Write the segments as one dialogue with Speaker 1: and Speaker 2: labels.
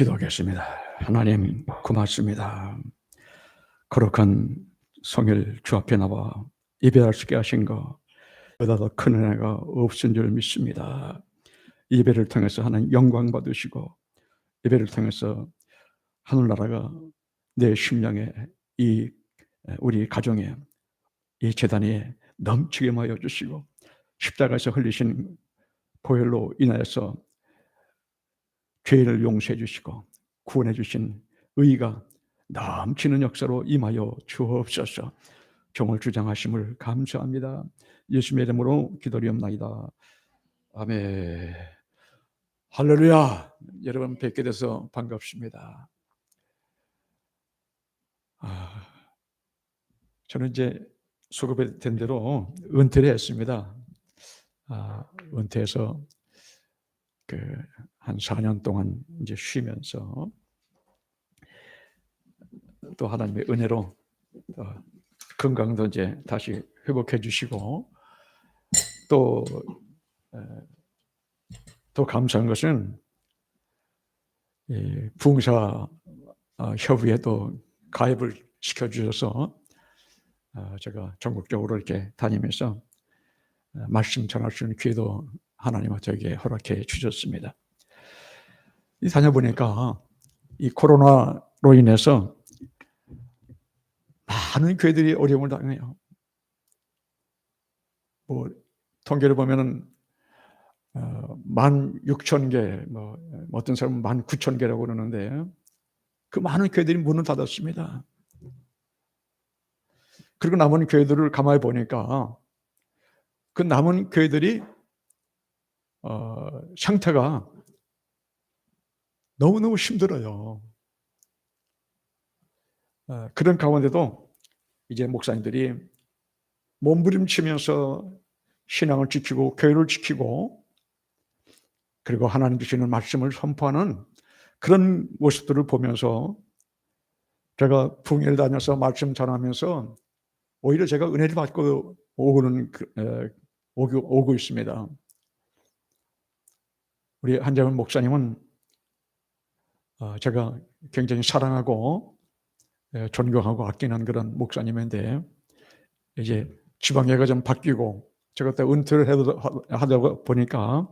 Speaker 1: 기도하겠습니다. 하나님 고맙습니다. 거룩한 성일 주 앞에 나와 예배할 수 있게 하신 것 보다 더 큰 은혜가 없은 줄 믿습니다. 예배를 통해서 하나님 영광 받으시고 예배를 통해서 하늘나라가 내 심령에 이 우리 가정에 이 제단에 넘치게 하여 주시고 십자가에서 흘리신 보혈로 인하여서 죄를 용서해 주시고 구원해 주신 의가 넘치는 역사로 임하여 주옵소서. 종을 주장하심을 감사합니다. 예수님의 이름으로 기도리옵나이다. 아멘. 할렐루야. 여러분 뵙게 돼서 반갑습니다. 저는 이제 소급이 된 대로 은퇴를 했습니다. 은퇴해서 한 4년 동안 이제 쉬면서 또 하나님의 은혜로 건강도 이제 다시 회복해 주시고 또 감사한 것은 부흥사 협의회도 가입을 시켜주셔서 제가 전국적으로 이렇게 다니면서 말씀 전할 수 있는 기회도 하나님은 저에게 허락해 주셨습니다. 다녀보니까 이 코로나로 인해서 많은 교회들이 어려움을 당해요. 통계를 보면은 16,000개, 어떤 사람은 19,000개라고 그러는데 그 많은 교회들이 문을 닫았습니다. 그리고 남은 교회들을 가만히 보니까 그 남은 교회들이 상태가 너무너무 힘들어요. 그런 가운데도 이제 목사님들이 몸부림치면서 신앙을 지키고 교회를 지키고 그리고 하나님 주시는 말씀을 선포하는 그런 모습들을 보면서 제가 부흥회를 다녀서 말씀 전하면서 오히려 제가 은혜를 받고 오고 있습니다. 우리 한정은 목사님은 제가 굉장히 사랑하고 존경하고 아끼는 그런 목사님인데 이제 지방회가 좀 바뀌고 제가 그때 은퇴를 하다 보니까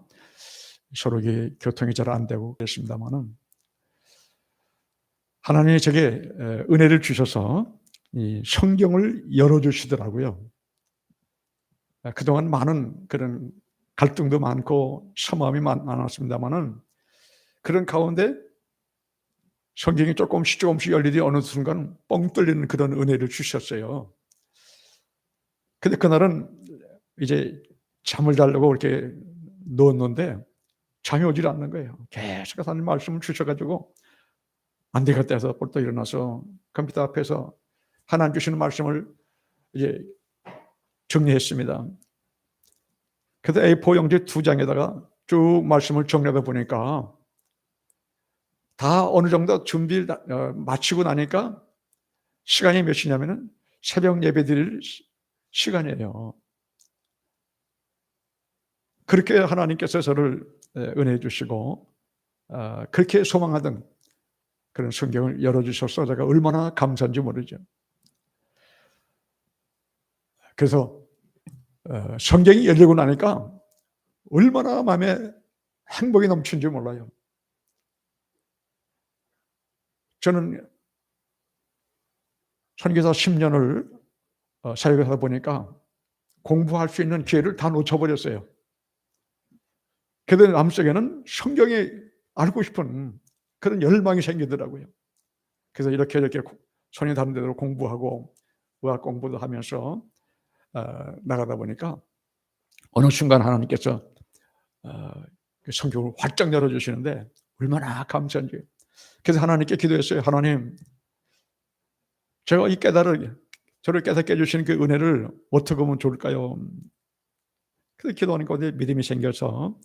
Speaker 1: 서로 교통이 잘 안 되고 그랬습니다만은 하나님이 제게 은혜를 주셔서 이 성경을 열어주시더라고요. 그동안 많은 그런 갈등도 많고 서마음이 많았습니다만은 그런 가운데 성경이 조금씩 열리더니 어느 순간 뻥 뚫리는 그런 은혜를 주셨어요. 근데 그날은 이제 잠을 자려고 이렇게 누웠는데 잠이 오질 않는 거예요. 계속 하나님 말씀을 주셔가지고 안 되겠다 해서 벌떡 일어나서 컴퓨터 앞에서 하나님 주시는 말씀을 이제 정리했습니다. 그래서 A4 용지 2장에다가 쭉 말씀을 정리하다 보니까 다 어느 정도 준비를 마치고 나니까 시간이 몇 시냐면은 새벽 예배 드릴 시간이에요. 그렇게 하나님께서 저를 은혜해 주시고 그렇게 소망하던 그런 성경을 열어주셔서 제가 얼마나 감사한지 모르죠. 그래서 성경이 열리고 나니까 얼마나 마음에 행복이 넘치는지 몰라요. 저는 선교사 10년을 사역하다 보니까 공부할 수 있는 기회를 다 놓쳐버렸어요. 그래도 마음속에는 성경이 알고 싶은 그런 열망이 생기더라고요. 그래서 이렇게 손이 다른 데로 공부하고 의학 공부도 하면서 나가다 보니까 어느 순간 하나님께서 성경을 활짝 열어주시는데 얼마나 감사한지. 그래서 하나님께 기도했어요. 하나님, 제가 저를 깨닫게 해주시는 그 은혜를 어떻게 하면 좋을까요? 그래서 기도하니까 믿음이 생겨서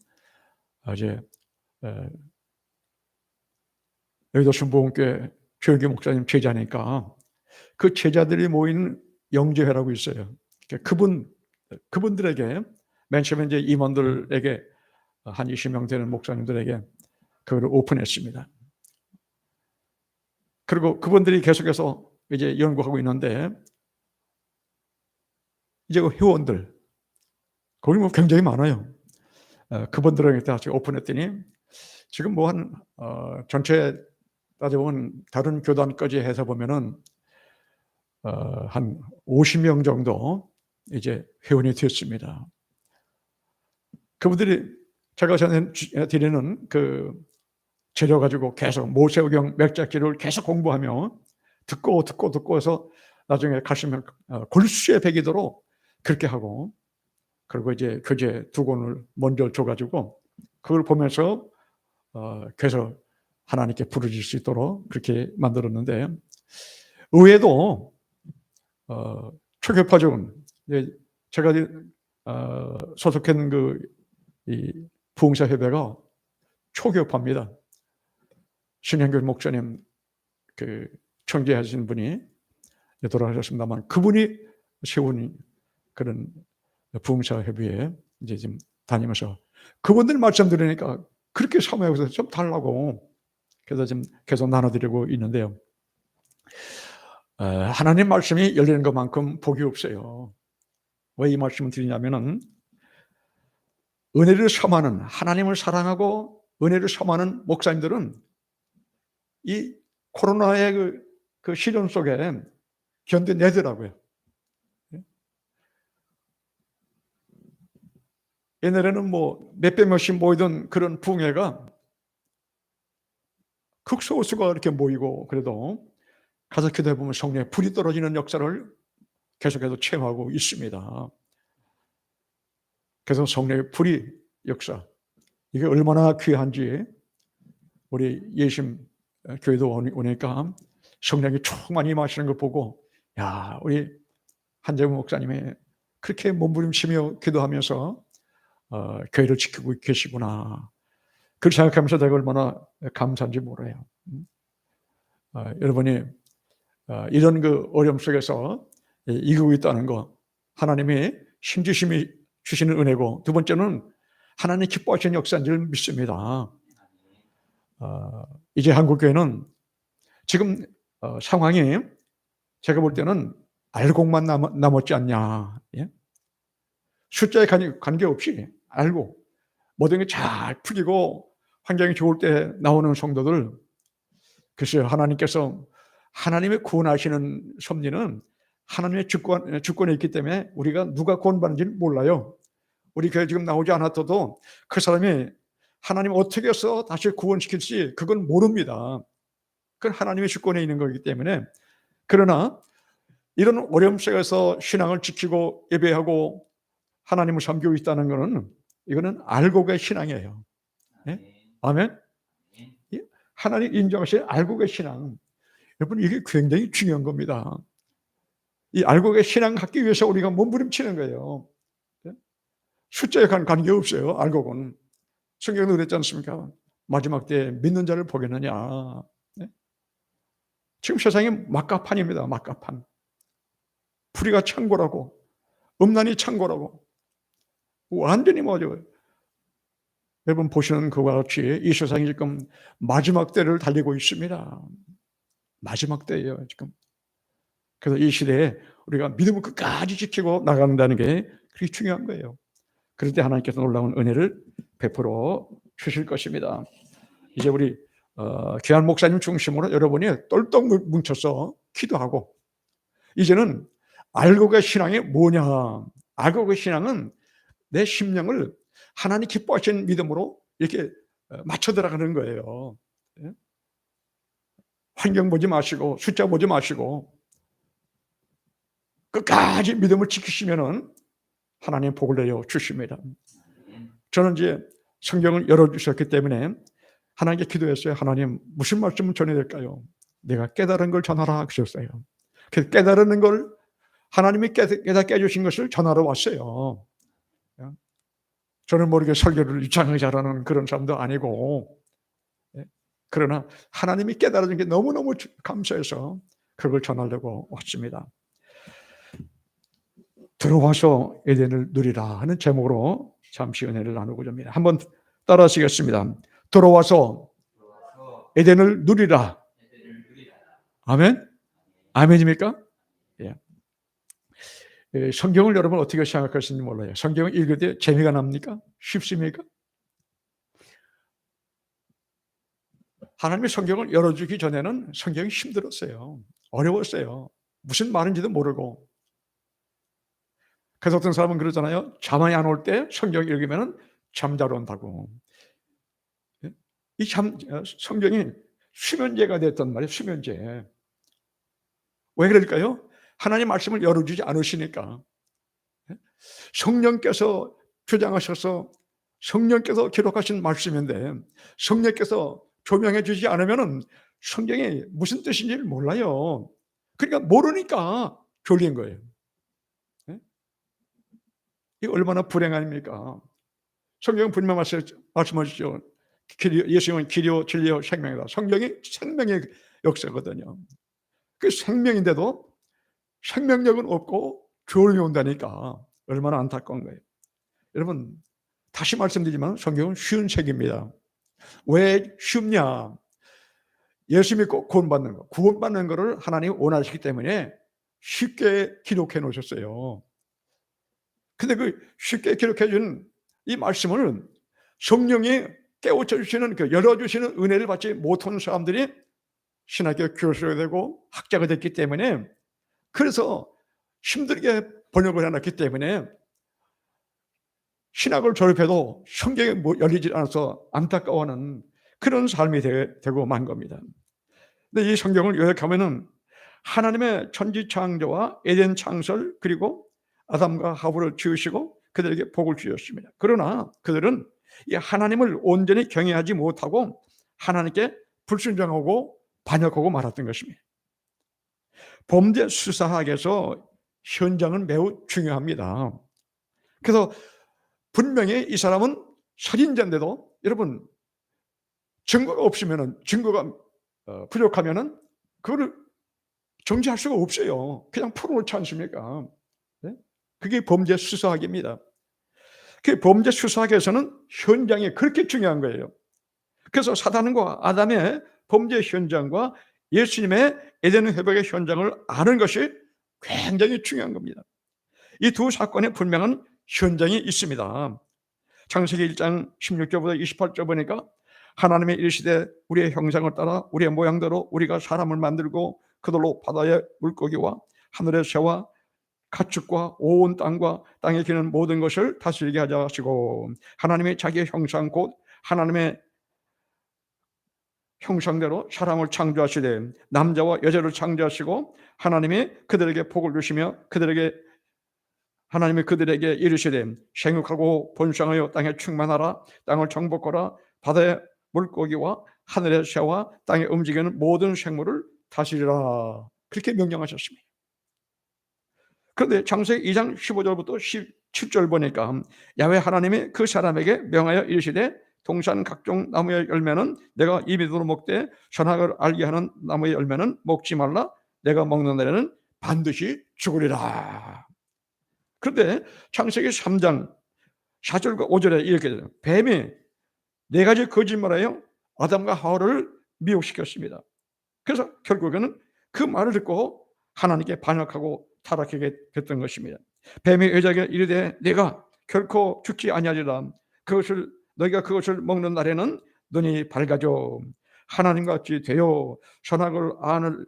Speaker 1: 이제 여의도 순복음교회 최영기 목사님 제자니까 그 제자들이 모인 영재회라고 있어요. 그분들에게 맨 처음에 이제 임원들에게 한 20명 되는 목사님들에게 그걸 오픈했습니다. 그리고 그분들이 계속해서 이제 연구하고 있는데, 이제 그 회원들, 거기 뭐 굉장히 많아요. 그분들에게 다시 오픈했더니 지금 뭐 한 전체 따져보면 다른 교단까지 해서 보면은 한 50명 정도 이제 회원이 됐습니다. 그분들이 제가 드리는 그 재료 가지고 계속 모세오경 맥작기를 계속 공부하며 듣고 해서 나중에 가시면 골수에 배기도록 그렇게 하고, 그리고 이제 교재 2권을 먼저 줘가지고 그걸 보면서 계속 하나님께 부르실 수 있도록 그렇게 만들었는데, 의외도 초교파적은 제가 소속한 이 부흥사협회가 초교파입니다. 신현교 목사님 그 청재하신 분이 돌아가셨습니다만, 그분이 세운 그런 부흥사협회에 이제 지금 다니면서 그분들 말씀 들으니까 그렇게 사모해서 좀 달라고, 그래서 지금 계속 나눠드리고 있는데요. 하나님 말씀이 열리는 것만큼 복이 없어요. 왜 이 말씀을 드리냐면은, 은혜를 섬하는, 하나님을 사랑하고 은혜를 섬하는 목사님들은 이 코로나의 그 시련 속에 견뎌내더라고요. 옛날에는 뭐 몇백 명씩 모이던 그런 부흥회가 극소수가 이렇게 모이고, 그래도 가서 기도해 보면 성령의 불이 떨어지는 역사를 계속해서 체험하고 있습니다. 그래서 성령의 불이 역사, 이게 얼마나 귀한지 우리 예심 교회도 오니까 성령이 충만히 임하시는 걸 보고, 야, 우리 한재무 목사님이 그렇게 몸부림치며 기도하면서 교회를 지키고 계시구나, 그렇게 생각하면서 내가 얼마나 감사한지 몰라요. 여러분이 이런 그 어려움 속에서 이기고 있다는 거, 하나님이 힘주심이 주시는 은혜고, 두 번째는 하나님 기뻐하시는 역사인 줄 믿습니다. 이제 한국교회는 지금 상황이 제가 볼 때는 알곡만 남았지 않냐. 예? 숫자에 관계없이 알고 모든 게 잘 풀리고 환경이 좋을 때 나오는 성도들, 글쎄요, 하나님께서 하나님의 구원하시는 섭리는 하나님의 주권에 있기 때문에 우리가 누가 구원받는지는 몰라요. 우리 교회 지금 나오지 않았어도 그 사람이 하나님 어떻게 해서 다시 구원시킬지 그건 모릅니다. 그건 하나님의 주권에 있는 거기 때문에. 그러나 이런 어려움 속에서 신앙을 지키고 예배하고 하나님을 섬기고 있다는 것은, 이거는 알곡의 신앙이에요. 네? 아멘? 하나님 인정하신 알곡의 신앙, 여러분 이게 굉장히 중요한 겁니다. 이 알곡의 신앙 갖기 위해서 우리가 몸부림치는 거예요. 숫자에 관계없어요. 알곡은 성경도 그랬지 않습니까? 마지막 때에 믿는 자를 보겠느냐. 네? 지금 세상이 막가판입니다. 막가판. 풀이가 창고라고, 음란이 창고라고, 완전히 뭐죠. 여러분 보시는 그와 같이 이 세상이 지금 마지막 때를 달리고 있습니다. 마지막 때예요 지금. 그래서 이 시대에 우리가 믿음을 끝까지 지키고 나간다는 게 그렇게 중요한 거예요. 그럴 때 하나님께서 놀라운 은혜를 베풀어 주실 것입니다. 이제 우리 귀한 목사님 중심으로 여러분이 똘똘 뭉쳐서 기도하고, 이제는 알곡의 신앙이 뭐냐. 알곡의 신앙은 내 심령을 하나님 기뻐하시는 믿음으로 이렇게 맞춰 들어가는 거예요. 환경 보지 마시고 숫자 보지 마시고 끝까지 믿음을 지키시면은 하나님 복을 내려 주십니다. 저는 이제 성경을 열어주셨기 때문에 하나님께 기도했어요. 하나님, 무슨 말씀을 전해야 될까요? 내가 깨달은 걸 전하라 하셨어요. 그래서 깨달은 걸 하나님이 깨닫게 해주신 것을 전하러 왔어요. 저는 모르게 설교를 유창하게 잘하는 그런 사람도 아니고, 그러나 하나님이 깨달아준 게 너무너무 감사해서 그걸 전하려고 왔습니다. 들어와서 에덴을 누리라 하는 제목으로 잠시 은혜를 나누고자 합니다. 한번 따라 하시겠습니다. 들어와서 에덴을 누리라. 아멘? 아멘입니까? 예. 성경을 여러분 어떻게 생각하시는지 몰라요. 성경을 읽을 때 재미가 납니까? 쉽습니까? 하나님의 성경을 열어주기 전에는 성경이 힘들었어요. 어려웠어요. 무슨 말인지도 모르고. 그래서 어떤 사람은 그러잖아요. 잠이 안 올 때 성경 읽으면 잠잘 온다고. 이 성경이 수면제가 됐단 말이에요. 수면제. 왜 그럴까요? 하나님 말씀을 열어주지 않으시니까. 성령께서 주장하셔서 성령께서 기록하신 말씀인데 성령께서 조명해 주지 않으면 성경이 무슨 뜻인지를 몰라요. 그러니까 모르니까 졸린 거예요. 이 얼마나 불행 아닙니까? 성경은 분명 말씀하시죠. 예수님은 길이요 진리요 생명이다. 성경이 생명의 역사거든요. 그 생명인데도 생명력은 없고 졸음이 온다니까 얼마나 안타까운 거예요. 여러분 다시 말씀드리지만 성경은 쉬운 책입니다. 왜 쉽냐? 예수 믿고 구원받는 거. 구원받는 거를 하나님이 원하시기 때문에 쉽게 기록해 놓으셨어요. 근데 그 쉽게 기록해 준 이 말씀을 성령이 깨우쳐 주시는 열어 주시는 은혜를 받지 못한 사람들이 신학교 교수가 되고 학자가 됐기 때문에 그래서 힘들게 번역을 해 놨기 때문에 신학을 졸업해도 성경이 열리지 않아서 안타까워하는 그런 삶이 되고 만 겁니다. 근데 이 성경을 요약하면은 하나님의 천지 창조와 에덴 창설 그리고 아담과 하와를 지으시고 그들에게 복을 주셨습니다. 그러나 그들은 이 하나님을 온전히 경외하지 못하고 하나님께 불순종하고 반역하고 말았던 것입니다. 범죄 수사학에서 현장은 매우 중요합니다. 그래서 분명히 이 사람은 살인자인데도 여러분 증거가 없으면은 증거가 부족하면은 그거를 정지할 수가 없어요. 그냥 풀어놓지 않습니까? 네? 그게 범죄 수사학입니다. 그 범죄 수사학에서는 현장이 그렇게 중요한 거예요. 그래서 사단과 아담의 범죄 현장과 예수님의 에덴 회복의 현장을 아는 것이 굉장히 중요한 겁니다. 이 두 사건의 분명한 현장이 있습니다. 창세기 1장 16절부터 28절 보니까 하나님의 이르시되 우리의 형상을 따라 우리의 모양대로 우리가 사람을 만들고 그들로 바다의 물고기와 하늘의 새와 가축과 온 땅과 땅에 기는 모든 것을 다스리게 하자 하시고 하나님이 자기의 형상 곧 하나님의 형상대로 사람을 창조하시되 남자와 여자를 창조하시고 하나님이 그들에게 복을 주시며 하나님이 그들에게 이르시되 생육하고 번성하여 땅에 충만하라 땅을 정복하라 바다의 물고기와 하늘의 새와 땅에 움직이는 모든 생물을 다스리라 그렇게 명령하셨습니다. 그런데 창세기 2장 15절부터 17절 보니까 야훼 하나님이 그 사람에게 명하여 이르시되 동산 각종 나무의 열매는 내가 입으로 먹되 선악을 알게 하는 나무의 열매는 먹지 말라 내가 먹는 날에는 반드시 죽으리라. 그런데 창세기 3장 4절과 5절에 이렇게 돼요. 뱀이 네 가지 거짓말하여 아담과 하와를 미혹시켰습니다. 그래서 결국에는 그 말을 듣고 하나님께 반역하고 타락하게 됐던 것입니다. 뱀이 여자에게 이르되 내가 결코 죽지 아니하리라 너희가 그것을 먹는 날에는 눈이 밝아져 하나님과 같이 되어 선악을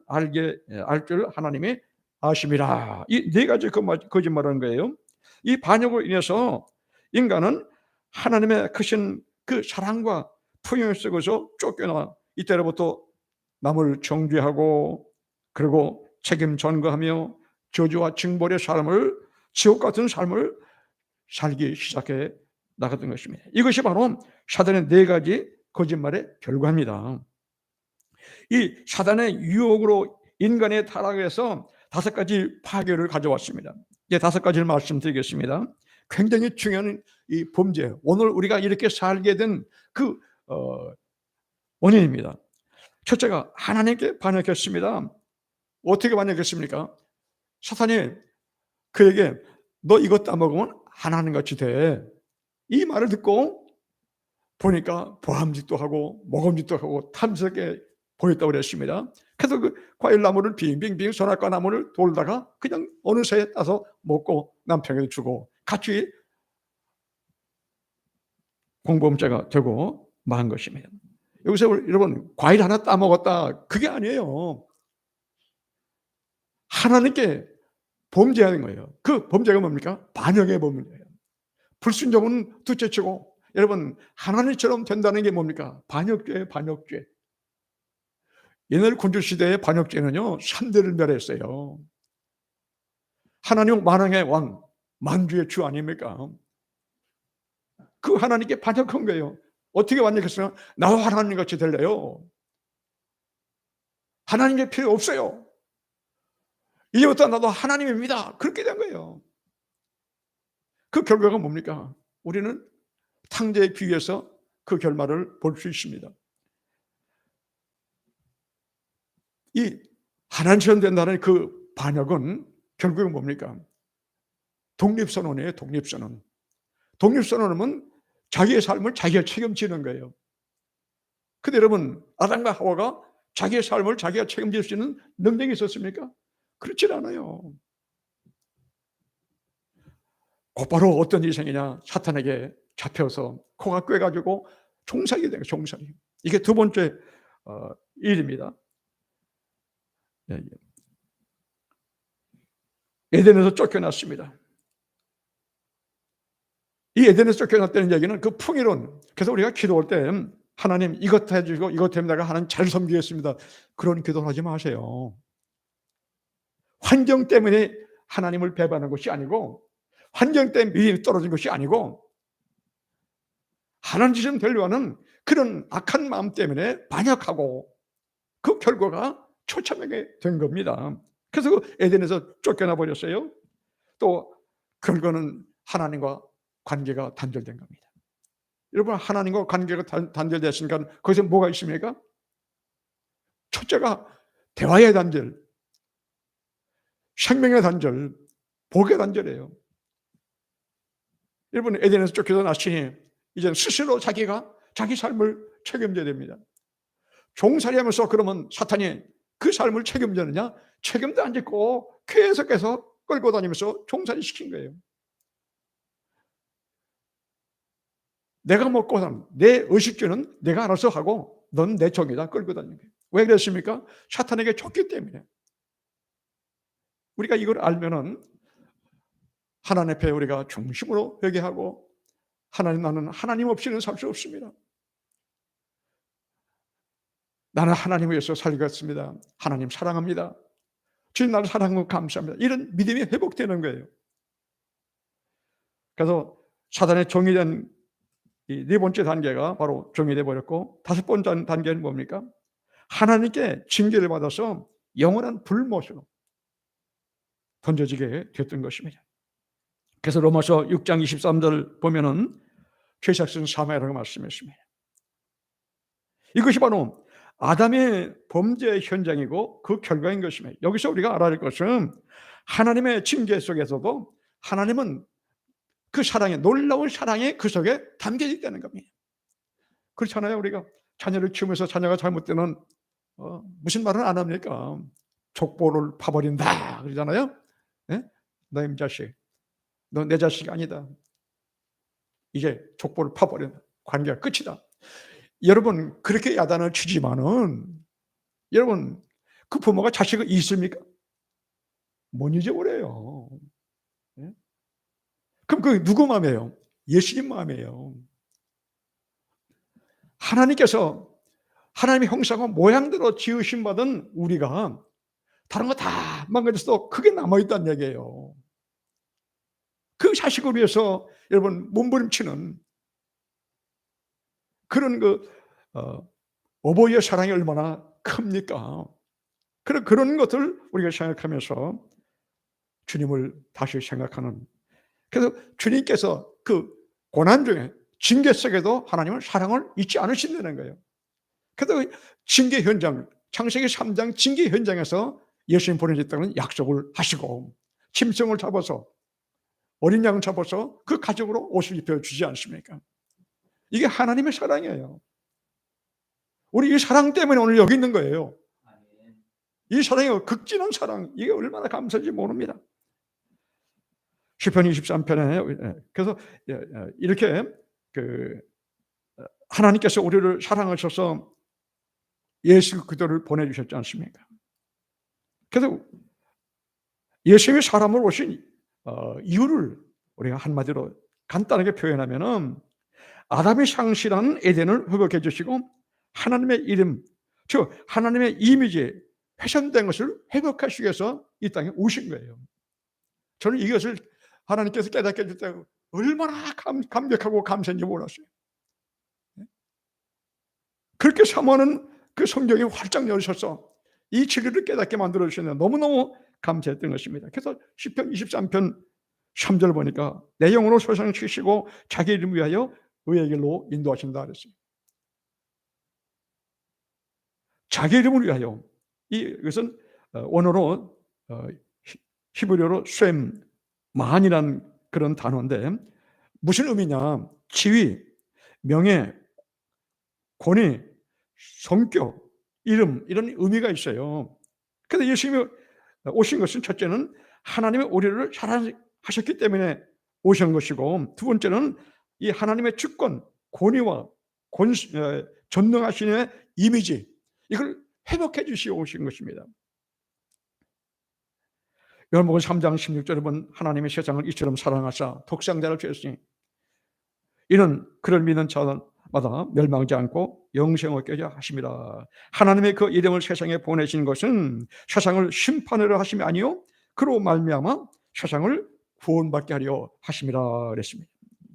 Speaker 1: 알 줄 하나님이 아심이라. 이 네 가지 거짓말하는 거예요. 이 반역으로 인해서 인간은 하나님의 크신 그 사랑과 풍요 속에서 쫓겨나 이때로부터 남을 정죄하고 그리고 책임 전가하며 저주와 징벌의 삶을 지옥 같은 삶을 살기 시작해 나갔던 것입니다. 이것이 바로 사단의 네 가지 거짓말의 결과입니다. 이 사단의 유혹으로 인간의 타락에서 5가지 파괴를 가져왔습니다. 이제 5가지를 말씀드리겠습니다. 굉장히 중요한 이 범죄, 오늘 우리가 이렇게 살게 된 그 원인입니다. 첫째가 하나님께 반역했습니다. 어떻게 반역했습니까? 사탄이 그에게 너 이것 따먹으면 하나님같이 돼. 이 말을 듣고 보니까 보암짓도 하고 모금짓도 하고 탐스럽게 보였다고 그랬습니다. 그래서 그 과일나무를 빙빙빙 선악과 나무를 돌다가 그냥 어느새 따서 먹고 남편에게 주고 같이 공범죄가 되고 만 것입니다. 여기서 여러분 과일 하나 따먹었다 그게 아니에요. 하나님께 범죄하는 거예요. 그 범죄가 뭡니까? 반역의 범죄예요. 불순종은 둘째치고 여러분 하나님처럼 된다는 게 뭡니까? 반역죄예요. 반역죄. 옛날 군주시대의 반역죄는요 3대를 멸했어요. 하나님 만왕의 왕 만주의 주 아닙니까? 그 하나님께 반역한 거예요. 어떻게 반역했어요? 나도 하나님같이 될래요. 하나님의 필요 없어요. 이제부터 나도 하나님입니다. 그렇게 된 거예요. 그 결과가 뭡니까? 우리는 탕자의 귀에서 그 결말을 볼 수 있습니다. 이 하나님처럼 된다는 그 반역은 결국은 뭡니까? 독립선언이에요. 독립선언. 독립선언은 자기의 삶을 자기가 책임지는 거예요. 근데 여러분 아담과 하와가 자기의 삶을 자기가 책임질 수 있는 능력이 있었습니까? 그렇지 않아요. 곧바로 어떤 일이 생기냐? 사탄에게 잡혀서 코가 꿰가지고 종살이 된 거예요. 종살이. 이게 두 번째 일입니다. 에덴에서 쫓겨났습니다. 이 에덴에서 쫓겨났다는 얘기는 그 풍요로운, 그래서 우리가 기도할 때 하나님 이것 해주고 이것 때문에 내가 하나님 잘 섬기겠습니다. 그런 기도를 하지 마세요. 환경 때문에 하나님을 배반하는 것이 아니고 환경 때문에 믿음이 떨어진 것이 아니고 하나님처럼 되려는 그런 악한 마음 때문에 반역하고 그 결과가 처참하게 된 겁니다. 그래서 그 에덴에서 쫓겨나 버렸어요. 또 결과는 하나님과 관계가 단절된 겁니다. 여러분 하나님과 관계가 단절됐으니까 거기서 뭐가 있습니까? 첫째가 대화의 단절, 생명의 단절, 복의 단절이에요. 여러분 에덴에서 쫓겨서 났으니 이제 스스로 자기가 자기 삶을 책임져야 됩니다. 종살이하면서 그러면 사탄이 그 삶을 책임졌느냐? 책임도 안 짓고 계속해서 끌고 다니면서 종살이 시킨 거예요. 내가 먹고 산 내 의식주는 내가 알아서 하고 넌 내 종이다 끌고 다니는 거예요. 왜 그랬습니까? 사탄에게 줬기 때문에. 우리가 이걸 알면은 하나님 앞에 우리가 중심으로 회개하고 하나님 나는 하나님 없이는 살 수 없습니다. 나는 하나님 위해서 살겠습니다. 하나님 사랑합니다. 주님 나를 사랑하고 감사합니다. 이런 믿음이 회복되는 거예요. 그래서 사단의 종이 된 이 네 번째 단계가 바로 종이 되어 버렸고 다섯 번째 단계는 뭡니까? 하나님께 징계를 받아서 영원한 불못으로 던져지게 됐던 것입니다. 그래서 로마서 6장 23절 보면은 죄삭은 사망이라고 말씀했습니다. 이것이 바로 아담의 범죄의 현장이고 그 결과인 것입니다. 여기서 우리가 알아야 할 것은 하나님의 징계 속에서도 하나님은 그 사랑에 놀라운 사랑이 그 속에 담겨 있다는 겁니다. 그렇잖아요. 우리가 자녀를 키우면서 자녀가 잘못되면 무슨 말은 안 합니까? 족보를 파버린다 그러잖아요. 네? 너희 자식, 너 내 자식이 아니다. 이제 족보를 파버린다. 관계가 끝이다. 여러분 그렇게 야단을 치지만은 여러분 그 부모가 자식을 잊습니까? 못 잊어버려요. 네? 그럼 그 누구 마음이에요? 예수님 마음이에요. 하나님께서 하나님의 형상과 모양대로 지으신 받은 우리가 다른 거 다 망가졌어도 그게 남아있다는 얘기예요. 그 자식을 위해서 여러분 몸부림치는 그런 어버이의 사랑이 얼마나 큽니까? 그런 것들 우리가 생각하면서 주님을 다시 생각하는, 그래서 주님께서 그 고난 중에 징계 속에도 하나님은 사랑을 잊지 않으신다는 거예요. 그래서 징계 현장, 창세기 3장 징계 현장에서 예수님 보내셨다는 약속을 하시고 짐승을 잡아서 어린 양을 잡아서 그 가족으로 옷을 입혀주지 않습니까? 이게 하나님의 사랑이에요. 우리 이 사랑 때문에 오늘 여기 있는 거예요. 이 사랑이 극진한 사랑, 이게 얼마나 감사한지 모릅니다. 시편 23편에 그래서 이렇게 하나님께서 우리를 사랑하셔서 예수 그리스도를 보내주셨지 않습니까? 그래서 예수님이 사람으로 오신 이유를 우리가 한마디로 간단하게 표현하면은 아담이 상실한 에덴을 회복해 주시고 하나님의 이름, 즉 하나님의 이미지에 훼손된 것을 회복하시기 위해서 이 땅에 오신 거예요. 저는 이것을 하나님께서 깨닫게 해줄 때 얼마나 감격하고 감사한지 몰랐어요. 그렇게 사모하는 그 성경이 활짝 열셔서 이 진리를 깨닫게 만들어 주시는데 너무너무 감사했던 것입니다. 그래서 시편 23편 3절 보니까 내 영으로 소상치시고 자기 이름을 위하여 의의 길로 인도하신다 그랬어요. 자기 이름을 위하여. 이것은 원어로 히브리어로 셈만이라는 그런 단어인데 무슨 의미냐? 지위, 명예, 권위, 성격, 이름 이런 의미가 있어요. 그래서 예수님이 오신 것은 첫째는 하나님의 우리를 사랑하셨기 때문에 오신 것이고 두 번째는 이 하나님의 주권, 권위와 전능하신 이미지 이걸 회복해 주시고 오신 것입니다. 요한복음 3장 16절에 보면 하나님의 세상을 이처럼 사랑하사 독생자를 주셨으니 이는 그를 믿는 자마다 멸망하지 않고 영생을 얻게 하심이라. 하나님의 그 이름을 세상에 보내신 것은 세상을 심판하려 하심이 아니요 그로 말미암아 세상을 구원받게 하려 하심이라 그랬습니다.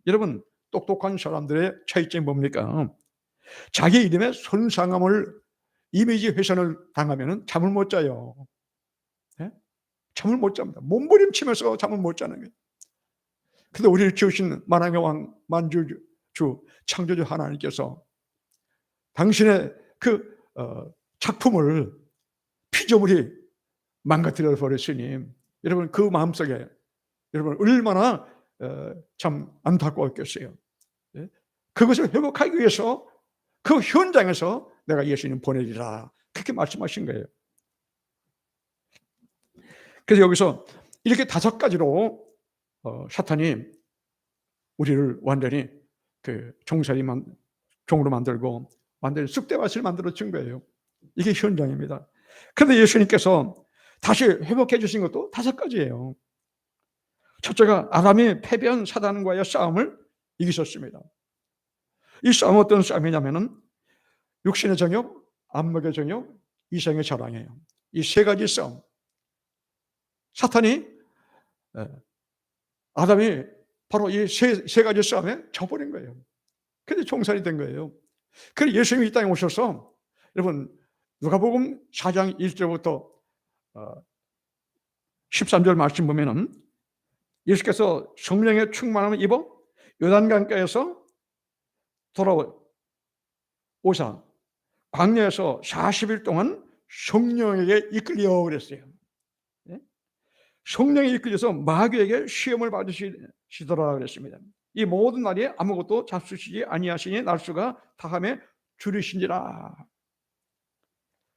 Speaker 1: 여러분 똑똑한 사람들의 차이점이 뭡니까? 자기 이름에 손상함을 이미지 훼손을 당하면 잠을 못 자요. 네? 잠을 못 잡니다. 몸부림치면서 잠을 못 자는 거예요. 근데 우리를 지으신 만왕의 왕 만주주 창조주 하나님께서 당신의 그 작품을 피조물이 망가뜨려 버렸으니 여러분 그 마음속에 여러분 얼마나 참 안타까웠겠어요. 그것을 회복하기 위해서 그 현장에서 내가 예수님 보내리라 그렇게 말씀하신 거예요. 그래서 여기서 이렇게 5가지로 사탄이 우리를 완전히 종으로 만들고 완전히 쑥대밭을 만들어 준 거예요. 이게 현장입니다. 그런데 예수님께서 다시 회복해 주신 것도 5가지예요. 첫째가 아담이 패배한 사단과의 싸움을 이기셨습니다. 이 싸움은 어떤 싸움이냐면은 육신의 정욕, 안목의 정욕, 이성의 자랑이에요. 이 3가지 싸움. 사탄이 아담이 바로 이 세 가지 싸움에 져버린 거예요. 그런데 종살이 된 거예요. 그래서 예수님이 이 땅에 오셔서 여러분 누가복음 4장 1절부터 13절 말씀 보면은 예수께서 성령의 충만함을 입어 요단강가에서 돌아오사 광야에서 40일 동안 성령에게 이끌려 그랬어요. 성령에 이끌려서 마귀에게 시험을 받으시더라 그랬습니다. 이 모든 날이 아무것도 잡수시지 아니하시니 날수가 다함에 줄이신지라.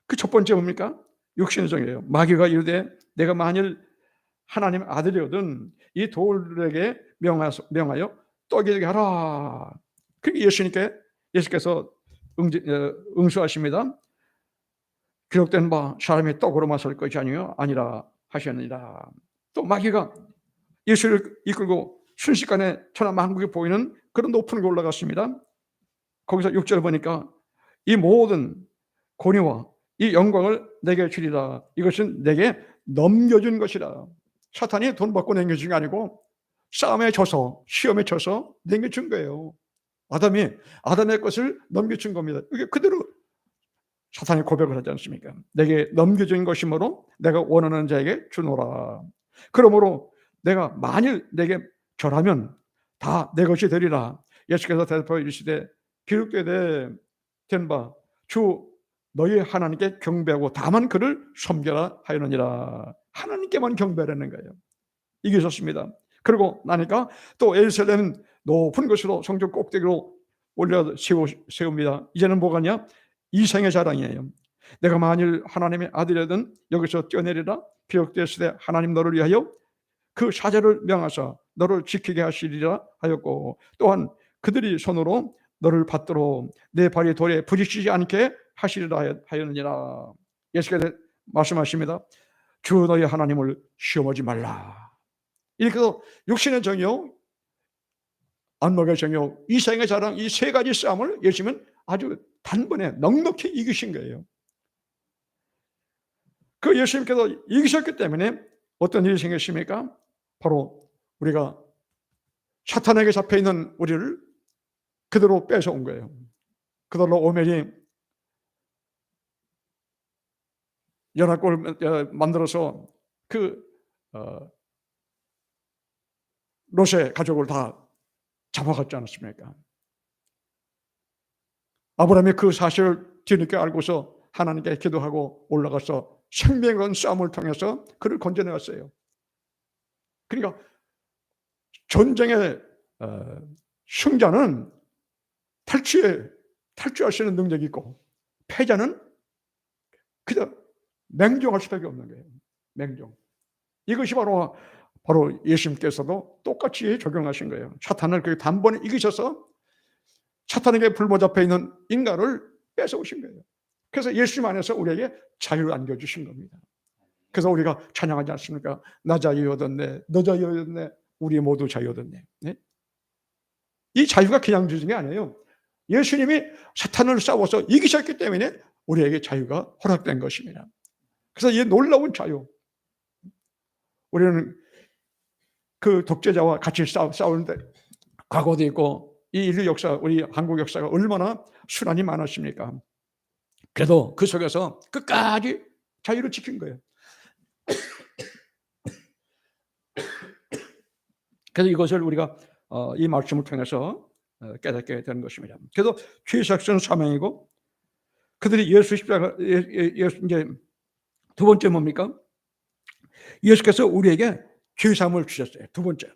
Speaker 1: 그 첫 번째 뭡니까? 육신의 정이에요. 마귀가 이르되 내가 만일 하나님 아들이거든 이 돌에게 명하여 떡이 되게 하라. 그게 예수께서 응수하십니다. 기록된 바 사람이 떡으로 마실 것이 아니라 하셨느니라. 또 마귀가 예수를 이끌고 순식간에 천하만국에 보이는 그런 높은 곳에 올라갔습니다. 거기서 6절 보니까 이 모든 권위와 이 영광을 내게 주리라. 이것은 내게 넘겨준 것이라. 사탄이 돈 받고 넘겨준 게 아니고 싸움에 져서 시험에 져서 넘겨준 거예요. 아담의 것을 넘겨준 겁니다. 이게 그대로 사탄이 고백을 하지 않습니까? 내게 넘겨준 것이므로 내가 원하는 자에게 주노라. 그러므로 내가 만일 내게 절하면 다 내 것이 되리라. 예수께서 대답하여 이르시되 기록되되 된 바 주 너희 하나님께 경배하고 다만 그를 섬겨라 하였느니라. 하나님께만 경배하는 거예요. 이게 좋습니다. 그리고 나니까 또 예루살렘 높은 곳으로 성전 꼭대기로 올려 세웁니다. 이제는 뭐가냐? 이 생의 자랑이에요. 내가 만일 하나님의 아들이든 여기서 뛰어내리라 기록되었으되 하나님 너를 위하여 그 사자를 명하사 너를 지키게 하시리라 하였고 또한 그들이 손으로 너를 받들어 내 발이 돌에 부딪히지 않게 하시리라 하였느니라. 예수께서 말씀하십니다. 주 너희 하나님을 시험하지 말라. 이렇게 해서 육신의 정욕, 안목의 정욕, 이 생의 자랑, 이 세 가지 싸움을 예수님은 아주 단번에 넉넉히 이기신 거예요. 그 예수님께서 이기셨기 때문에 어떤 일이 생겼습니까? 바로 우리가 사탄에게 잡혀있는 우리를 그대로 뺏어온 거예요. 그들로 오멜이 연합국을 만들어서 그 롯의 가족을 다 잡아갔지 않았습니까? 아브라함이 그 사실을 뒤늦게 알고서 하나님께 기도하고 올라가서 생명의 싸움을 통해서 그를 건져내었어요. 그러니까 전쟁의 승자는 탈주할 수 있는 능력이 있고 패자는 그저 맹종할 수밖에 없는 거예요. 맹종. 이것이 바로 예수님께서도 똑같이 적용하신 거예요. 사탄을 그 단번에 이기셔서 사탄에게 불모잡혀 있는 인간을 뺏어오신 거예요. 그래서 예수님 안에서 우리에게 자유를 안겨주신 겁니다. 그래서 우리가 찬양하지 않습니까? 나 자유 얻었네, 너 자유 얻었네, 우리 모두 자유 얻었네. 네? 이 자유가 그냥 주신 게 아니에요. 예수님이 사탄을 싸워서 이기셨기 때문에 우리에게 자유가 허락된 것입니다. 그래서 이 놀라운 자유, 우리는 그 독재자와 같이 싸우는데 과거도 있고 이 인류 역사, 우리 한국 역사가 얼마나 순환이 많았습니까? 그래도 그 속에서 끝까지 자유를 지킨 거예요. 그래서 이것을 우리가 이 말씀을 통해서 깨닫게 되는 것입니다. 그래서 죄삭은 사명이고 그들이 예수 십자가 이제 두 번째 뭡니까? 예수께서 우리에게 죄사함을 주셨어요. 두 번째.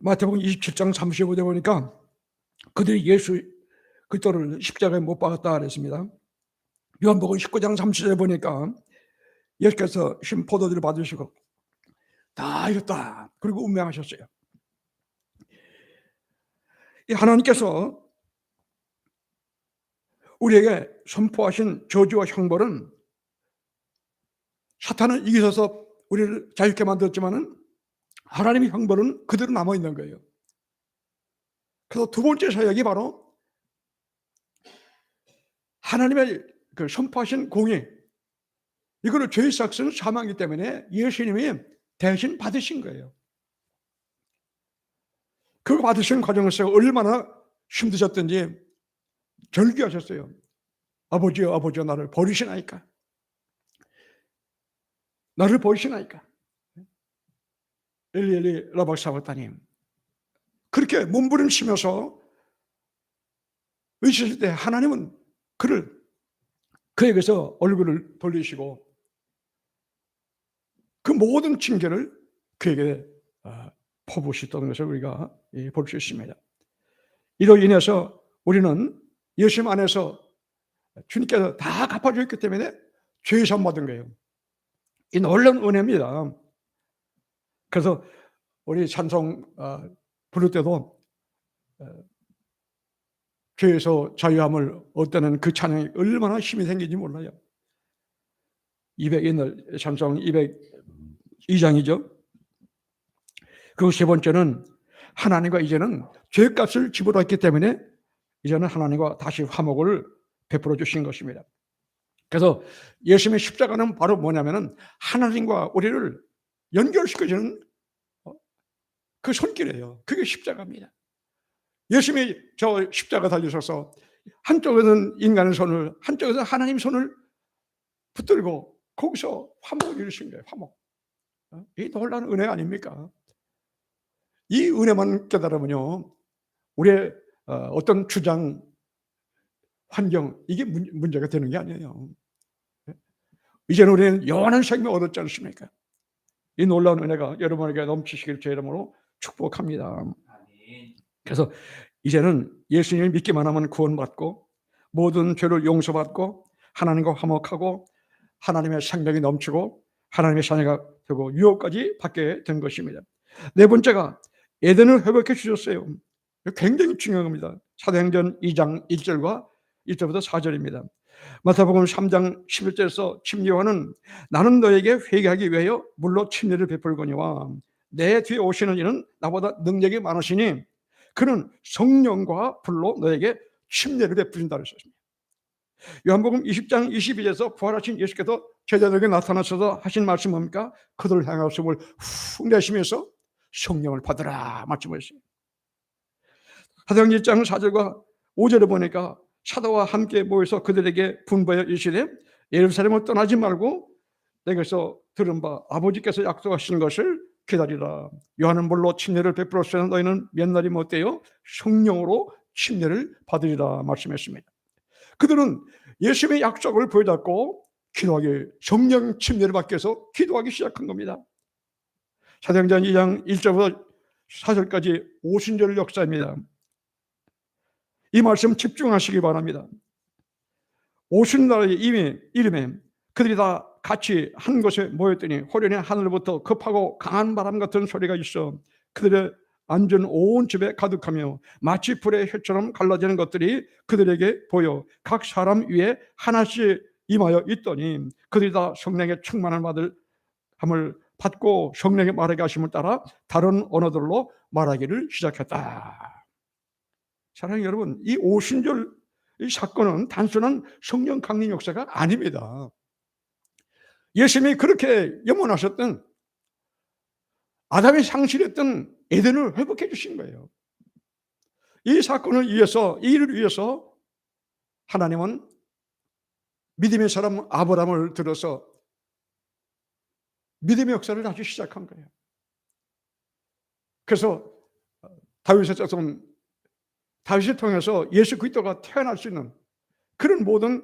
Speaker 1: 마태복음 27장 35절 보니까 그들이 예수 그리스도를 십자가에 못 박았다 그랬습니다. 요한복음 19장 30절에 보니까 예수께서 신 포도주를 받으시고 다 이겼다 그리고 운명하셨어요. 이 하나님께서 우리에게 선포하신 저주와 형벌은 사탄은 이기셔서 우리를 자유케 만들었지만은 하나님의 형벌은 그대로 남아 있는 거예요. 그래서 두 번째 사역이 바로 하나님의 그 선포하신 공의, 이거는 죄의 삭은 사망이기 때문에 예수님이 대신 받으신 거예요. 그거 받으신 과정에서 얼마나 힘드셨던지 절규하셨어요. 아버지여, 아버지여, 나를 버리시나이까? 나를 버리시나이까? 엘리 엘리 라마 사바타니. 그렇게 몸부림치면서 외쳤을 때 하나님은 그에게서 얼굴을 돌리시고 그 모든 징계를 그에게 퍼부으셨다는 것을 우리가 볼 수 있습니다. 이로 인해서 우리는 예수님 안에서 주님께서 다 갚아주셨기 때문에 죄 사함 받은 거예요. 이 놀라운 은혜입니다. 그래서 우리 찬송 부를 때도 죄에서 자유함을 얻는 그 찬양이 얼마나 힘이 생긴지 몰라요. 200인 찬송 202장이죠. 그 세 번째는 하나님과 이제는 죄값을 지불했기 때문에 이제는 하나님과 다시 화목을 베풀어 주신 것입니다. 그래서 예수님의 십자가는 바로 뭐냐면은 하나님과 우리를 연결시켜주는 그 손길이에요. 그게 십자가입니다. 예수님이 저 십자가 달리셔서 한쪽에는 인간의 손을, 한쪽에서 하나님 손을 붙들고 거기서 화목을 이루신 거예요. 화목. 이 놀라운 은혜 아닙니까? 이 은혜만 깨달으면요, 우리의 어떤 주장, 환경, 이게 문제가 되는 게 아니에요. 이제는 우리는 영원한 생명 얻었지 않습니까? 이 놀라운 은혜가 여러분에게 넘치시길 제 이름으로 축복합니다. 그래서 이제는 예수님을 믿기만 하면 구원받고 모든 죄를 용서받고 하나님과 화목하고 하나님의 생명이 넘치고 하나님의 자녀가 되고 유업까지 받게 된 것입니다. 네 번째가 에덴을 회복해 주셨어요. 굉장히 중요한 겁니다. 사도행전 2장 1절과 1절부터 4절입니다. 마태복음 3장 11절에서 침례요한은 나는 너에게 회개하기 위하여 물로 침례를 베풀거니와 내 뒤에 오시는 이는 나보다 능력이 많으시니 그는 성령과 불로 너에게 침례를 베푸신다 그랬습니다. 요한복음 20장 22절에서 부활하신 예수께서 제자들에게 나타나셔서 하신 말씀 뭡니까? 그들을 향하여 숨을 훅 내쉬면서 성령을 받으라 말씀하셨어요. 사도행전 1장 4절과 5절에 보니까 사도와 함께 모여서 그들에게 분부하여 이르시되 예루살렘을 떠나지 말고 내게서 들은 바 아버지께서 약속하시는 것을 기다리라. 요한은 물로 침례를 베풀었으나 너희는 몇 날이 못되어 성령으로 침례를 받으리라 말씀했습니다. 그들은 예수님의 약속을 부여잡고 기도하기, 성령 침례를 받기 위해서 기도하기 시작한 겁니다. 사도행전 2장 1절부터 4절까지 오순절 역사입니다. 이 말씀 집중하시기 바랍니다. 오순절의 이름에 그들이 다 같이 한 곳에 모였더니 호련히 하늘부터 급하고 강한 바람 같은 소리가 있어 그들의 앉은 온 집에 가득하며 마치 불의 혀처럼 갈라지는 것들이 그들에게 보여 각 사람 위에 하나씩 임하여 있더니 그들이 다 성령의 충만함을 받고 성령의 말하게 하심을 따라 다른 언어들로 말하기를 시작했다. 사랑하는 여러분, 이 오순절 이 사건은 단순한 성령 강림 역사가 아닙니다. 예수님이 그렇게 염원하셨던 아담이 상실했던 에덴을 회복해 주신 거예요. 이 사건을 위해서, 이 일을 위해서 하나님은 믿음의 사람 아브라함을 들어서 믿음의 역사를 다시 시작한 거예요. 그래서 다윗의 자손 다윗을 통해서 예수 그리스도가 태어날 수 있는 그런 모든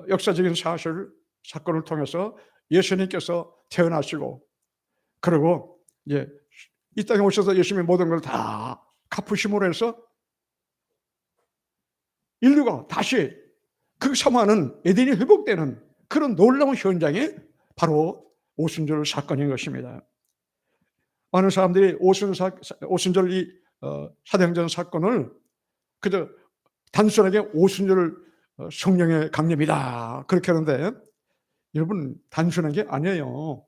Speaker 1: 역사적인 사건을 통해서 예수님께서 태어나시고 그리고 이제 이 땅에 오셔서 예수님의 모든 걸 다 갚으심으로 해서 인류가 다시 그 사모하는 에덴이 회복되는 그런 놀라운 현장이 바로 오순절 사건인 것입니다. 많은 사람들이 오순절 이 사도행전 사건을 그저 단순하게 오순절 성령의 강림이다 그렇게 하는데 여러분 단순한 게 아니에요.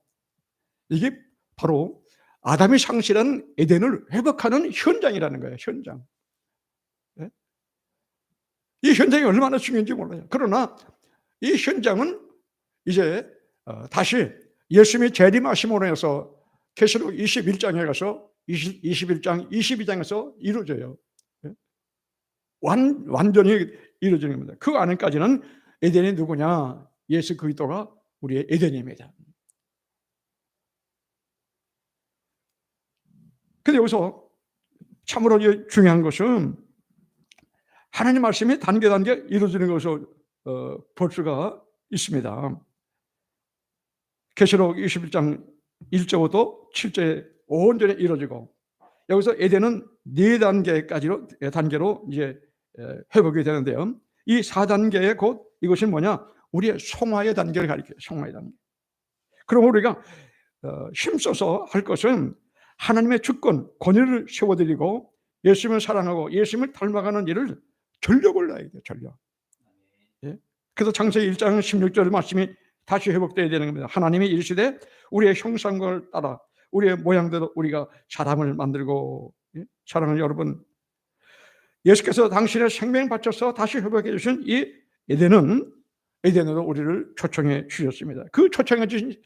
Speaker 1: 이게 바로 아담이 상실한 에덴을 회복하는 현장이라는 거예요. 현장. 네? 이 현장이 얼마나 중요한지 몰라요. 그러나 이 현장은 이제 다시 예수님이 재림하심으로 해서 계시록 21장에 가서 21장, 22장에서 이루어져요. 완전히 이루어지는 겁니다. 그 안에까지는 에덴이 누구냐? 예수 그리스도가 우리의 에덴입니다. 근데 여기서 참으로 중요한 것은 하나님 말씀이 단계 이루어지는 것을 볼 수가 있습니다. 계시록 21장 1절부터 7절에 온전히 이루어지고 여기서 에덴은 4단계로 이제 회복이 되는데요. 이 4단계의 곧 이것이 뭐냐? 우리의 성화의 단계를 가리켜요. 성화의 단계. 그럼 우리가 힘써서 할 것은 하나님의 주권, 권위를 세워드리고 예수님을 사랑하고 예수님을 닮아가는 일을 전력을 다해야 돼요. 전력. 예? 그래서 창세기 1장 16절 말씀이 다시 회복되어야 되는 겁니다. 하나님이 이르시되 우리의 형상을 따라 우리의 모양대로 우리가 사람을 만들고 사랑하는 여러분 예수께서 당신의 생명을 바쳐서 다시 회복해 주신 이 에덴으로 우리를 초청해 주셨습니다. 그 초청해 주신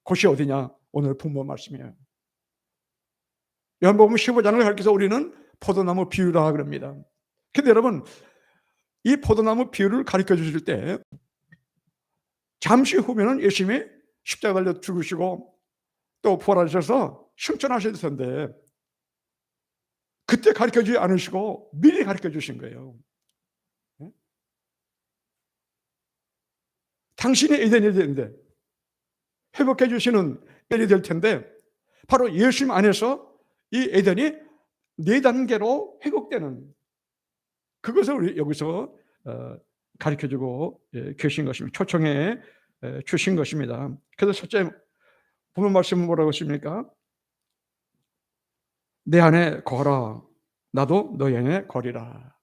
Speaker 1: 곳이 어디냐? 오늘 본문 말씀이에요. 요한복음 15장을 가르쳐서 우리는 포도나무 비유라 그럽니다. 근데 여러분 이 포도나무 비유를 가르쳐 주실 때 잠시 후면은 예수님이 십자가 달려 죽으시고 또 부활하셔서 승천하실 텐데 그때 가르쳐 주지 않으시고 미리 가르쳐 주신 거예요. 당신이 에덴이 되는데, 회복해 주시는 에덴이 될 텐데, 바로 예수님 안에서 이 에덴이 4단계로 회복되는, 그것을 우리 여기서 가르쳐주고 계신 것입니다. 초청해 주신 것입니다. 그래서 첫째 본문 말씀은 뭐라고 했습니까? 내 안에 거하라, 나도 너희 안에 거리라.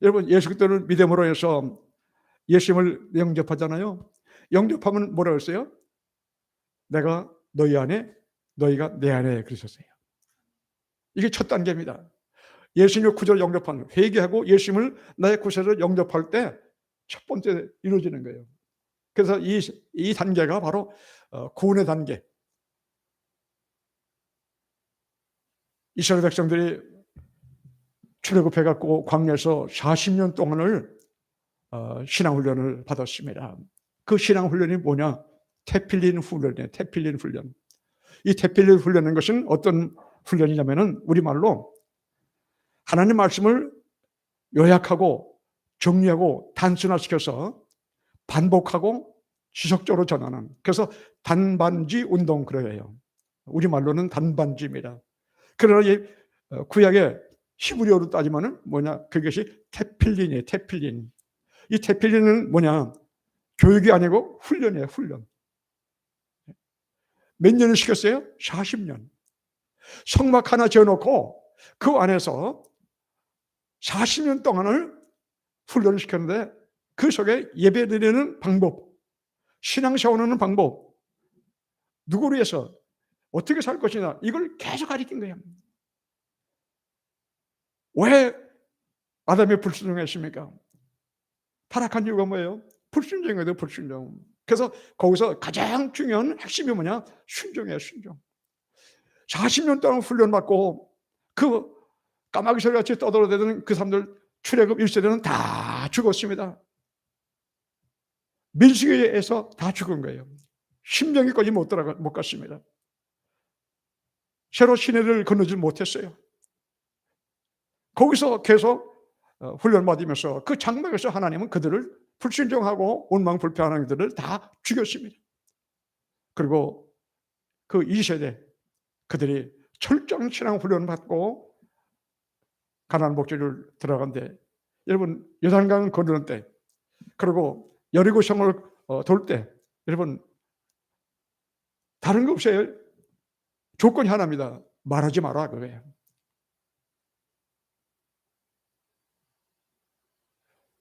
Speaker 1: 여러분, 예수 그리스도를 믿음으로 해서 예수님을 영접하잖아요. 영접하면 뭐라고 했어요? 내가 너희 안에, 너희가 내 안에 그러셨어요. 이게 첫 단계입니다. 예수님의 구주를 영접하는, 회개하고 예수님을 나의 구세주로 영접할 때 첫 번째 이루어지는 거예요. 그래서 이 단계가 바로 구원의 단계. 이스라엘 백성들이 출애굽해 갖고 광야에서 40년 동안을 신앙훈련을 받았습니다. 그 신앙훈련이 뭐냐? 테필린 훈련이에요. 테필린 훈련. 이 테필린 훈련인 것은 어떤 훈련이냐면은 우리말로 하나님 말씀을 요약하고 정리하고 단순화시켜서 반복하고 지속적으로 전하는, 그래서 단반지 운동 그래요. 우리말로는 단반지입니다. 그러나 이 구약의 히브리어로 따지면은 뭐냐? 그것이 테필린이에요. 테필린. 이 테필린은 뭐냐? 교육이 아니고 훈련이에요. 훈련. 몇 년을 시켰어요? 40년. 성막 하나 지어놓고 그 안에서 40년 동안을 훈련을 시켰는데, 그 속에 예배드리는 방법, 신앙생활하는 방법, 누구를 위해서 어떻게 살 것이냐, 이걸 계속 가르친 거예요. 왜 아담이 불순종했습니까? 타락한 이유가 뭐예요? 불순종이에요. 불순종. 그래서 거기서 가장 중요한 핵심이 뭐냐? 순종이에요. 순종. 40년 동안 훈련받고 그 까마귀 소리같이 떠들어대던 그 사람들, 출애굽 1세대는 다 죽었습니다. 민수기에서 다 죽은 거예요. 심령이까지 못 갔습니다. 새로 시내를 건너지 못했어요. 거기서 계속 훈련받으면서 그 장막에서 하나님은 그들을 불순종하고 원망불평하는 그들을 다 죽였습니다. 그리고 그 2세대 그들이 철저한 신앙 훈련을 받고 가나안 복지를 들어간데, 여러분 요단강 건너는 때, 그리고 여리고 성을 돌 때, 여러분 다른 거 없어요. 조건이 하나입니다. 말하지 마라 그거예요.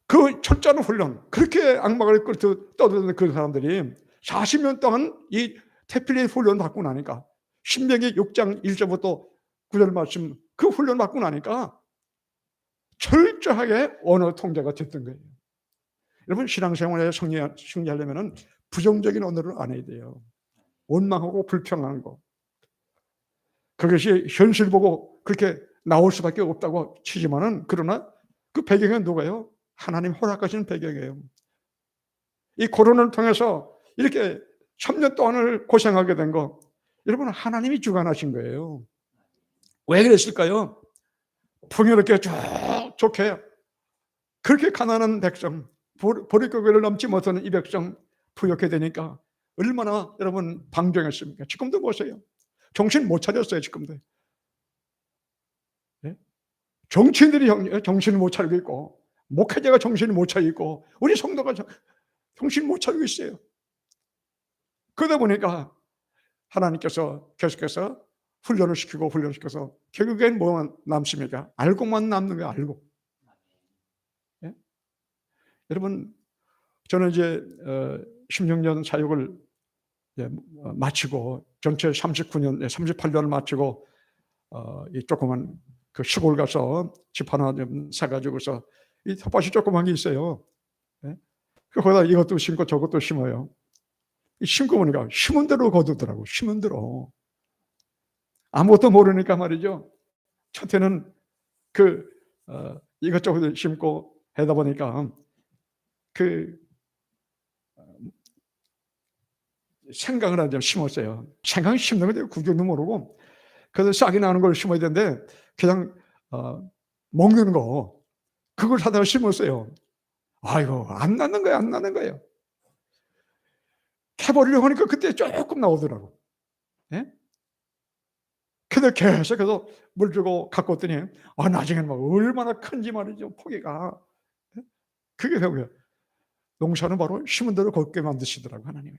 Speaker 1: 그 철저한 훈련, 그렇게 악마를 떠드는 그 사람들이 40년 동안 이 테필린 훈련 받고 나니까, 신명기 6장 1절부터 9절 말씀, 그 훈련 받고 나니까 철저하게 언어 통제가 됐던 거예요. 여러분 신앙생활에 승리하려면 부정적인 언어를 안 해야 돼요. 원망하고 불평하는 거, 그것이 현실 보고 그렇게 나올 수밖에 없다고 치지만은, 그러나 그 배경은 누가요? 하나님 허락하시는 배경이에요. 이 코로나를 통해서 이렇게 3년 동안을 고생하게 된 거, 여러분 하나님이 주관하신 거예요. 왜 그랬을까요? 풍요롭게 좋게 그렇게 가난한 백성, 보릿고개를 넘지 못하는 이 백성 부욕해 되니까 얼마나 여러분 방종했습니까? 지금도 보세요. 정신 못 차렸어요. 지금도. 네? 정치인들이 정신을 못 차리고 있고, 목회자가 정신을 못 차리고 있고, 우리 성도가 정신을 못 차리고 있어요. 그러다 보니까 하나님께서 계속해서 훈련을 시켜서 결국엔 뭐만 남습니까? 알고만 남는 거예요. 알고. 네? 여러분 저는 이제 16년 사역을 마치고, 전체 39년, 38년을 마치고 이 조그만 그 시골 가서 집 하나 좀 사가지고서, 이 텃밭이 조그만 게 있어요. 네? 거기다 이것도 심고 저것도 심어요. 심고 보니까 심은 대로 거두더라고. 심은 대로. 아무것도 모르니까 말이죠. 첫해는 이것저것 심고 하다 보니까 생강을 하나 좀 심었어요. 생강 심는 건데 구경도 모르고, 그래서 싹이 나는 걸 심어야 되는데 그냥 먹는 거, 그걸 사다가 심었어요. 아이고 안 나는 거예요. 안 나는 거예요. 캐버리려고 하니까 그때 조금 나오더라고. 예? 근데 계속해서 물 주고 갖고 왔더니 나중에는 막 얼마나 큰지 말이죠, 포기가. 예? 그게 배우요. 농사는 바로 심은 대로 걷게 만드시더라고, 하나님.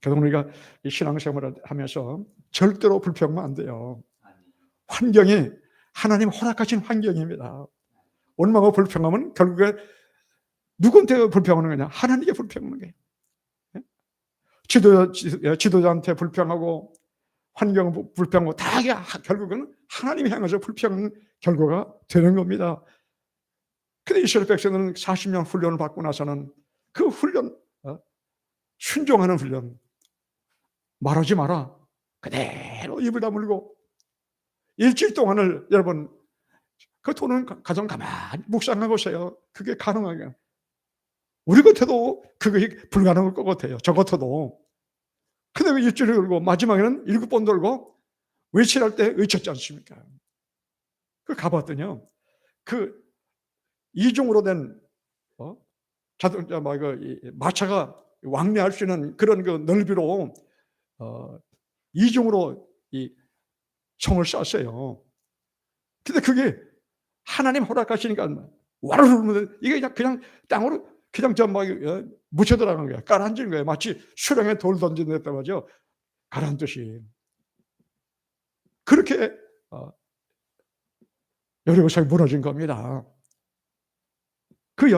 Speaker 1: 그래서 우리가 이 신앙생활을 하면서 절대로 불평하면 안 돼요. 환경이 하나님 허락하신 환경입니다. 얼마나 불평하면 결국에 누구한테 불평하는 거냐? 하나님께 불평하는 거예요. 지도자한테 불평하고 환경 불평하고 다 결국은 하나님 향해서 불평하는 결과가 되는 겁니다. 근데 이스라엘 백성들은 40년 훈련을 받고 나서는 그 훈련, 순종하는 훈련, 말하지 마라, 그대로 입을 다물고 일주일 동안을 여러분 그 돈은 가정 가만히 묵상해 보세요. 그게 가능하게. 우리 같아도 그게 불가능할 것 같아요. 저 같아도. 근데 그 일주일을 돌고 마지막에는 7번 돌고 외칠할 때 외쳤지 않습니까? 그 가봤더니요. 그 이중으로 된 자동차 마차가 왕래할 수 있는 그런 그 넓이로 이중으로 이 성을 쌌어요. 근데 그게 하나님 허락하시니까 와르르 이게 그냥 땅으로 그냥 묻혀 들어간 거야. 가라앉은 거예요. 마치 수렁에 돌 던진다 말이죠. 가라앉듯이. 그렇게 여리고성이 무너진 겁니다. 그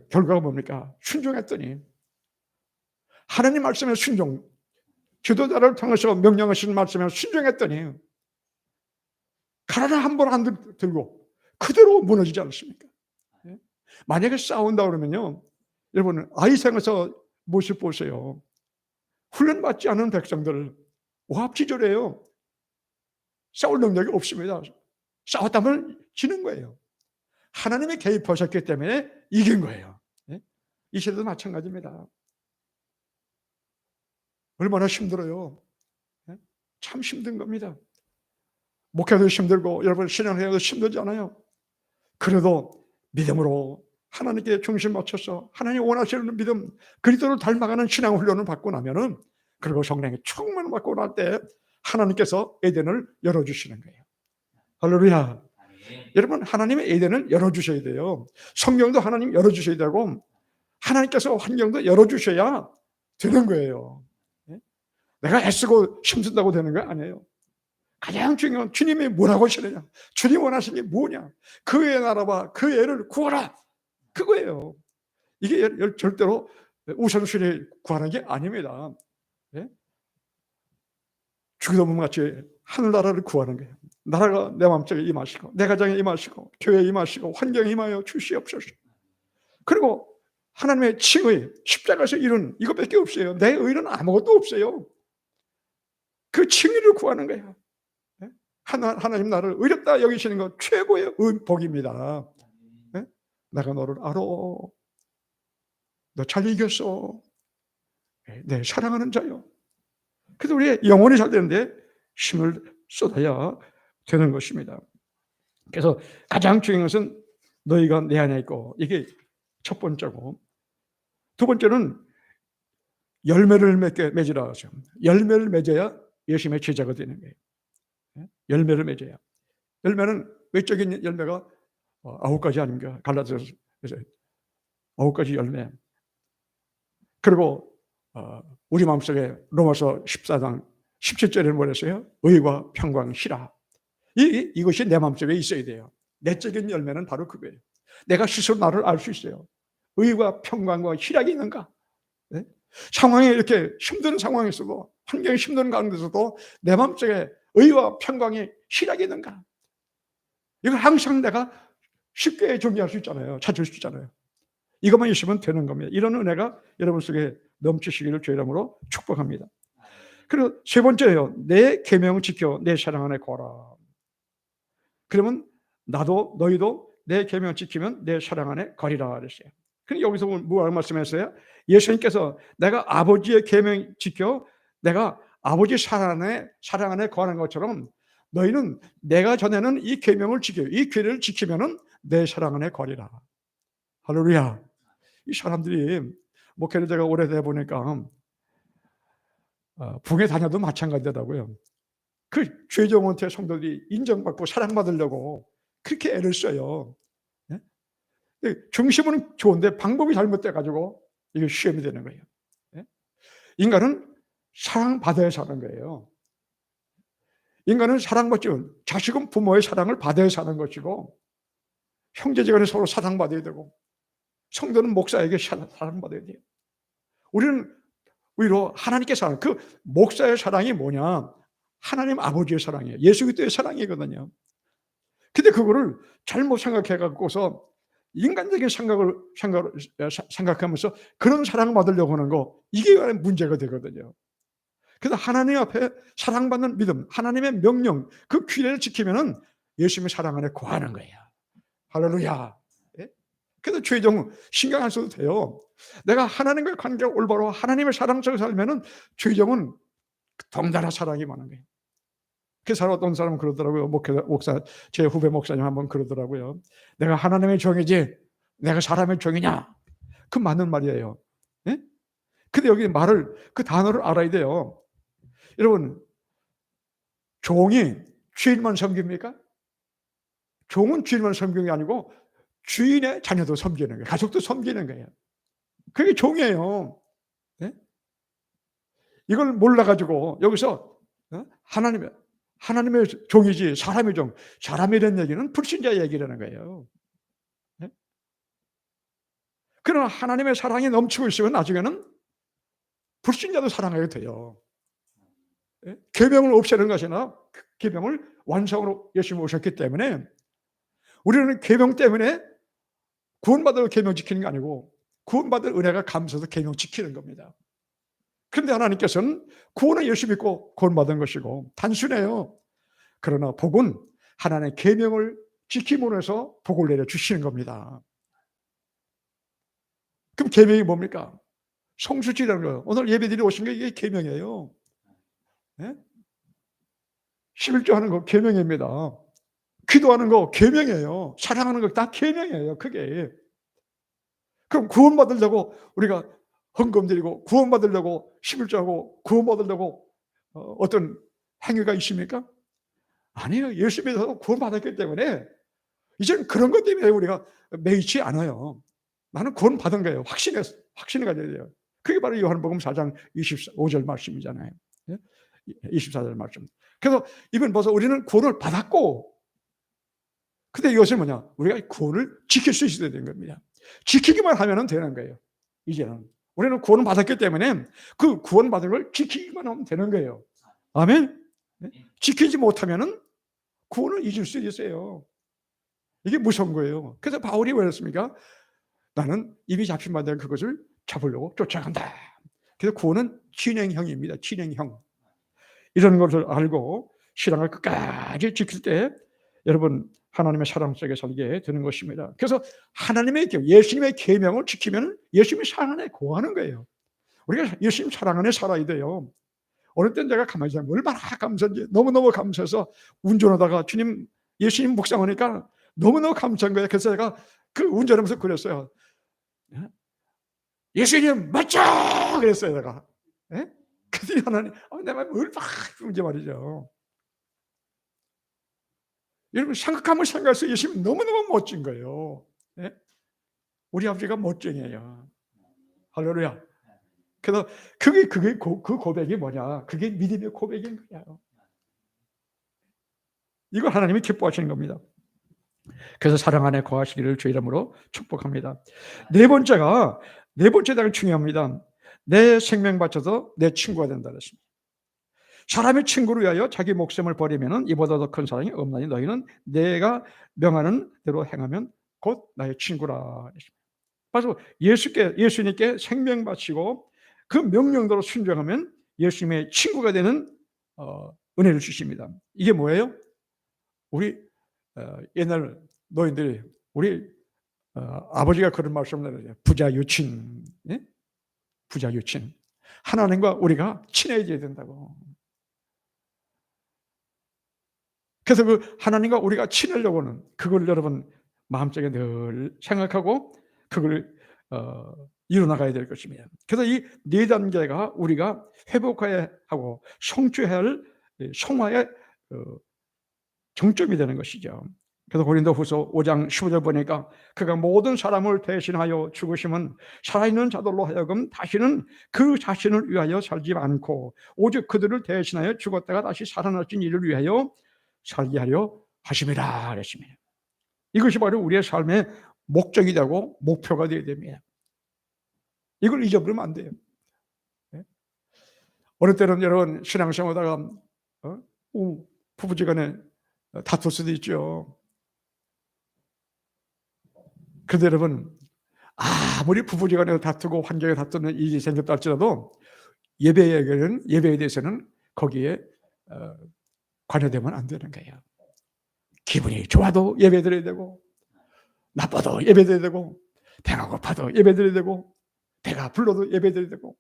Speaker 1: 결과가 뭡니까? 순종했더니 하나님 말씀에 순종, 지도자를 통해서 명령하시는 말씀에 순종했더니 가라를 한 번 안 들고 그대로 무너지지 않습니까? 만약에 싸운다 그러면요, 여러분 아이생에서 모습 보세요. 훈련받지 않은 백성들 오합지졸해요. 싸울 능력이 없습니다. 싸웠다면 지는 거예요. 하나님이 개입하셨기 때문에 이긴 거예요. 이 시대도 마찬가지입니다. 얼마나 힘들어요. 참 힘든 겁니다. 목회도 힘들고 여러분 신앙생활도 힘들잖아요. 그래도 믿음으로 하나님께 중심 맞춰서 하나님 원하시는 믿음, 그리스도를 닮아가는 신앙 훈련을 받고 나면은, 그리고 성령의 충만을 받고 날 때 하나님께서 에덴을 열어주시는 거예요. 할렐루야. 여러분 하나님의 에덴을 열어주셔야 돼요. 성경도 하나님 열어주셔야 되고 하나님께서 환경도 열어주셔야 되는 거예요. 내가 애쓰고 힘쓴다고 되는 거 아니에요. 가장 중요한 주님이 뭐라고 하시느냐, 주님 원하시는 게 뭐냐, 그 애 나라와 그 애를 구하라, 그거예요. 이게 절대로 우선순위 구하는 게 아닙니다. 주기도문같이 하늘나라를 구하는 거예요. 나라가 내 마음속에 임하시고 내 가정에 임하시고 교회에 임하시고 환경에 임하여 주시옵소서. 그리고 하나님의 칭의, 십자가에서 이룬 이것밖에 없어요. 내 의는 아무것도 없어요. 그 칭의를 구하는 거예요. 하나님 나를 의롭다 여기시는 것 최고의 복입니다. 내가 너를 알아. 너 잘 이겼어. 내 사랑하는 자요. 그래서 우리의 영혼이 잘 되는데 힘을 쏟아야 되는 것입니다. 그래서 가장 중요한 것은 너희가 내 안에 있고, 이게 첫 번째고, 두 번째는 열매를 맺으라 하죠. 열매를 맺어야 예수님의 제자가 되는 거예요. 열매를 맺어야. 열매는 외적인 열매가 9가지 아닙니까? 갈라디아서 9가지 열매. 그리고 우리 마음속에 로마서 14장 17절에 뭐랬어요? 의와 평강, 희라. 이것이 내 마음속에 있어야 돼요. 내적인 열매는 바로 그거예요. 내가 스스로 나를 알 수 있어요. 의와 평강과 희락이 있는가? 네? 상황이 이렇게 힘든 상황에서도, 환경이 힘든 가운데서도 내 마음속에 의와 평강이 희락이 있는가? 이걸 항상 내가 쉽게 정리할 수 있잖아요. 찾을 수 있잖아요. 이것만 있으면 되는 겁니다. 이런 은혜가 여러분 속에 넘치시기를 주의 이름으로 축복합니다. 그리고 세 번째예요. 내 계명을 지켜 내 사랑 안에 거하라. 그러면 나도 너희도 내 계명을 지키면 내 사랑 안에 거리라 그랬어요. 근데 여기서 뭐라고 말씀했어요? 예수님께서 내가 아버지의 계명 지켜 내가 아버지 사랑 안에 거하는 것처럼 너희는 내가 전에는 이 계명을 지켜요. 이 규례를 지키면은 내 사랑 안에 거리라. 할렐루야. 이 사람들이 목회를 제가 오래돼 보니까 북에 다녀도 마찬가지더라고요. 그 죄종한테 성도들이 인정받고 사랑받으려고 그렇게 애를 써요. 예? 근데 중심은 좋은데 방법이 잘못돼 가지고 이게 시험이 되는 거예요. 예? 인간은 사랑받아야 사는 거예요. 인간은 사랑받지, 자식은 부모의 사랑을 받아야 사는 것이고, 형제지간에 서로 사랑받아야 되고, 성도는 목사에게 사랑받아야 돼요. 우리는 오히려 하나님께 사랑, 그 목사의 사랑이 뭐냐? 하나님 아버지의 사랑이에요. 예수 그리스도의 사랑이거든요. 근데 그거를 잘못 생각해 갖고서 인간적인 생각하면서 그런 사랑을 받으려고 하는 거, 이게 문제가 되거든요. 그래서 하나님 앞에 사랑받는 믿음, 하나님의 명령, 그 규례를 지키면은 예수님의 사랑 안에 거하는 거예요. 할렐루야. 예? 그래서 죄종 신경 안 써도 돼요. 내가 하나님과의 관계가 올바로 하나님의 사랑 속에 살면은 죄종은 덩달아 사랑이 많은 거예요. 그래서 어떤 사람은 그러더라고요. 목사, 제 후배 목사님 한번 그러더라고요. 내가 하나님의 종이지 내가 사람의 종이냐? 그 맞는 말이에요. 예? 근데 여기 말을, 그 단어를 알아야 돼요. 여러분, 종이 주인만 섬깁니까? 종은 주인만 섬기는 게 아니고 주인의 자녀도 섬기는 거예요. 가족도 섬기는 거예요. 그게 종이에요. 네? 이걸 몰라가지고 여기서 하나님의 종이지 사람의 종, 사람이라는 얘기는 불신자 얘기라는 거예요. 네? 그러나 하나님의 사랑이 넘치고 있으면 나중에는 불신자도 사랑하게 돼요. 네? 계명을 없애는 것이 아니라 계명을 완성으로 예수님이 오셨기 때문에 우리는 계명 때문에 구원받을 계명 지키는 게 아니고 구원받을 은혜가 감사해서 계명 지키는 겁니다. 그런데 하나님께서는 구원은 예수 믿고 구원받은 것이고 단순해요. 그러나 복은 하나님의 계명을 지킴으로 해서 복을 내려주시는 겁니다. 그럼 계명이 뭡니까? 성수지라는 거예요. 오늘 예배드리러 오신 게 이게 계명이에요. 네? 11조 하는 거 계명입니다. 기도하는 거 계명이에요. 사랑하는 거 다 계명이에요. 그게. 그럼 구원받으려고 우리가 헌금 드리고 구원받으려고 11조하고 구원받으려고 어떤 행위가 있습니까? 아니에요. 예수 믿어서 구원받았기 때문에 이제는 그런 것 때문에 우리가 매이치 않아요. 나는 구원받은 거예요. 확신을 가져야 돼요. 그게 바로 요한복음 4장 25절 말씀이잖아요. 24절 말씀. 그래서 이번 벌써 우리는 구원을 받았고, 근데 이것은 뭐냐? 우리가 구원을 지킬 수 있어야 되는 겁니다. 지키기만 하면 되는 거예요. 이제는 우리는 구원을 받았기 때문에 그 구원받은 걸 지키기만 하면 되는 거예요. 아멘. 지키지 못하면은 구원을 잊을 수 있어요. 이게 무서운 거예요. 그래서 바울이 왜 그랬습니까? 나는 입이 잡힌 바된 그것을 잡으려고 쫓아간다. 그래서 구원은 진행형입니다. 진행형. 이런 것을 알고 신앙을 끝까지 지킬 때 여러분 하나님의 사랑 속에 살게 되는 것입니다. 그래서 하나님의 예수님의 계명을 지키면 예수님의 사랑 안에 거하는 거예요. 우리가 예수님 사랑 안에 살아야 돼요. 어느 때는 제가 가만히 있어요. 얼마나 감사한지 너무너무 감사해서 운전하다가 주님 예수님 묵상하니까 너무너무 감사한 거예요. 그래서 제가 그 운전하면서 그랬어요. 예수님 멋져! 그랬어요 제가. 예? 그랬더니 하나님 내 마음이 얼마나 이제 말이죠. 여러분 생각하면 생각할수록 예수님 너무너무 멋진 거예요. 예? 우리 아버지가 멋쟁이에요. 할렐루야. 그래서 그 고백이 뭐냐? 그게 믿음의 고백인 거예요. 이걸 하나님이 기뻐하시는 겁니다. 그래서 사랑 안에 거하시기를 주 이름으로 축복합니다. 네 번째가 중요합니다. 내 생명 바쳐서 내 친구가 된다 그랬습니다. 사람의 친구를 위하여 자기 목숨을 버리면 이보다 더 큰 사랑이 없나니 너희는 내가 명하는 대로 행하면 곧 나의 친구라. 그래서 예수님께 생명 바치고 그 명령대로 순종하면 예수님의 친구가 되는 은혜를 주십니다. 이게 뭐예요? 우리 옛날 노인들이 우리 아버지가 그런 말씀을 해요. 부자 유친, 예? 부자 유친. 하나님과 우리가 친해져야 된다고. 그래서 그 하나님과 우리가 친하려고는 그걸 여러분 마음속에 늘 생각하고 그걸 이뤄나가야 될 것입니다. 그래서 이 네 단계가 우리가 회복해야 하고 성취해야 할 성화의 정점이 되는 것이죠. 그래서 고린도후서 5장 15절 보니까 그가 모든 사람을 대신하여 죽으심은 살아있는 자들로 하여금 다시는 그 자신을 위하여 살지 않고 오직 그들을 대신하여 죽었다가 다시 살아나신 이를 위하여 살게 하려 하심이라 그랬습니다. 이것이 바로 우리의 삶의 목적이 되고 목표가 되어야 됩니다. 이걸 잊어버리면 안 돼요. 어느 때는 여러분 신앙생활하다가 부부지간에 다툴 수도 있죠. 그런데 여러분 아무리 부부지간에 다투고 환경에 다투는 일이 생겼다 할지라도 예배에 대해서는 거기에 관여되면 안 되는 거예요. 기분이 좋아도 예배드려야 되고 나빠도 예배드려야 되고 배가 고파도 예배드려야 되고 배가 불러도 예배드려야 되고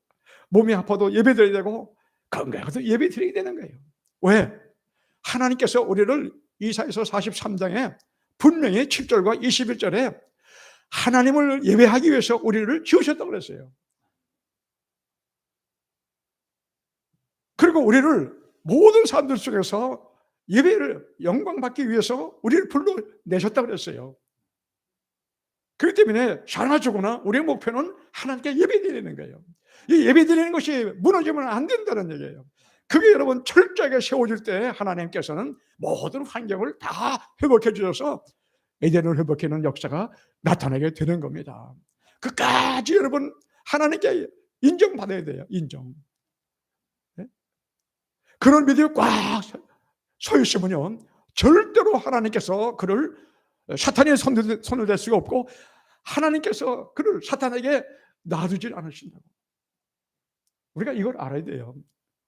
Speaker 1: 몸이 아파도 예배드려야 되고 건강해도 예배드려야 되는 거예요. 왜? 하나님께서 우리를 이사야서 43장에 분명히 7절과 21절에 하나님을 예배하기 위해서 우리를 지으셨다고 그랬어요. 그리고 우리를 모든 사람들 속에서 예배를 영광받기 위해서 우리를 불러내셨다고 그랬어요. 그렇기 때문에 사나 죽거나 우리의 목표는 하나님께 예배드리는 거예요. 이 예배드리는 것이 무너지면 안 된다는 얘기예요. 그게 여러분 철저하게 세워질 때 하나님께서는 모든 환경을 다 회복해 주셔서 에덴을 회복하는 역사가 나타나게 되는 겁니다. 그까지 여러분 하나님께 인정받아야 돼요. 인정. 네? 그런 믿음이 꽉 서 있으면요 절대로 하나님께서 그를 사탄의 손을 댈 수가 없고 하나님께서 그를 사탄에게 놔두질 않으신다고. 우리가 이걸 알아야 돼요.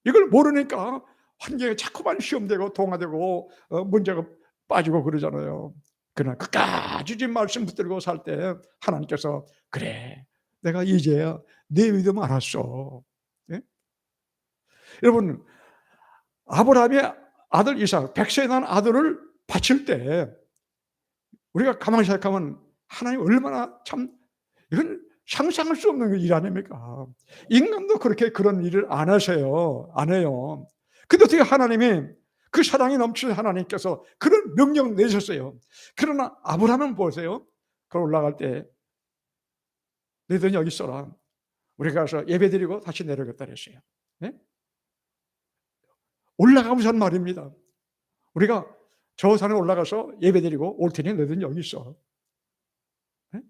Speaker 1: 이걸 모르니까 환경에 자꾸만 시험되고 동화되고 문제가 빠지고 그러잖아요. 그러나 끝까지 지금 말씀 붙들고 살 때 하나님께서 그래 내가 이제야 네 믿음 알았어. 네? 여러분 아브라함의 아들 이삭 100세에 난 아들을 바칠 때 우리가 가만히 생각하면 하나님 얼마나 참 이건 상상할 수 없는 일 아닙니까? 인간도 그렇게 그런 일을 안 하세요. 안 해요. 근데 어떻게 하나님이 그 사랑이 넘치는 하나님께서 그런 명령을 내셨어요. 그러나 아브라함은 보세요. 그 올라갈 때 너희들은 여기 있어라. 우리가 가서 예배드리고 다시 내려오겠다 그랬어요. 네? 올라가면서 한 말입니다. 우리가 저 산에 올라가서 예배드리고 올 테니 너희들은 여기 있어. 네?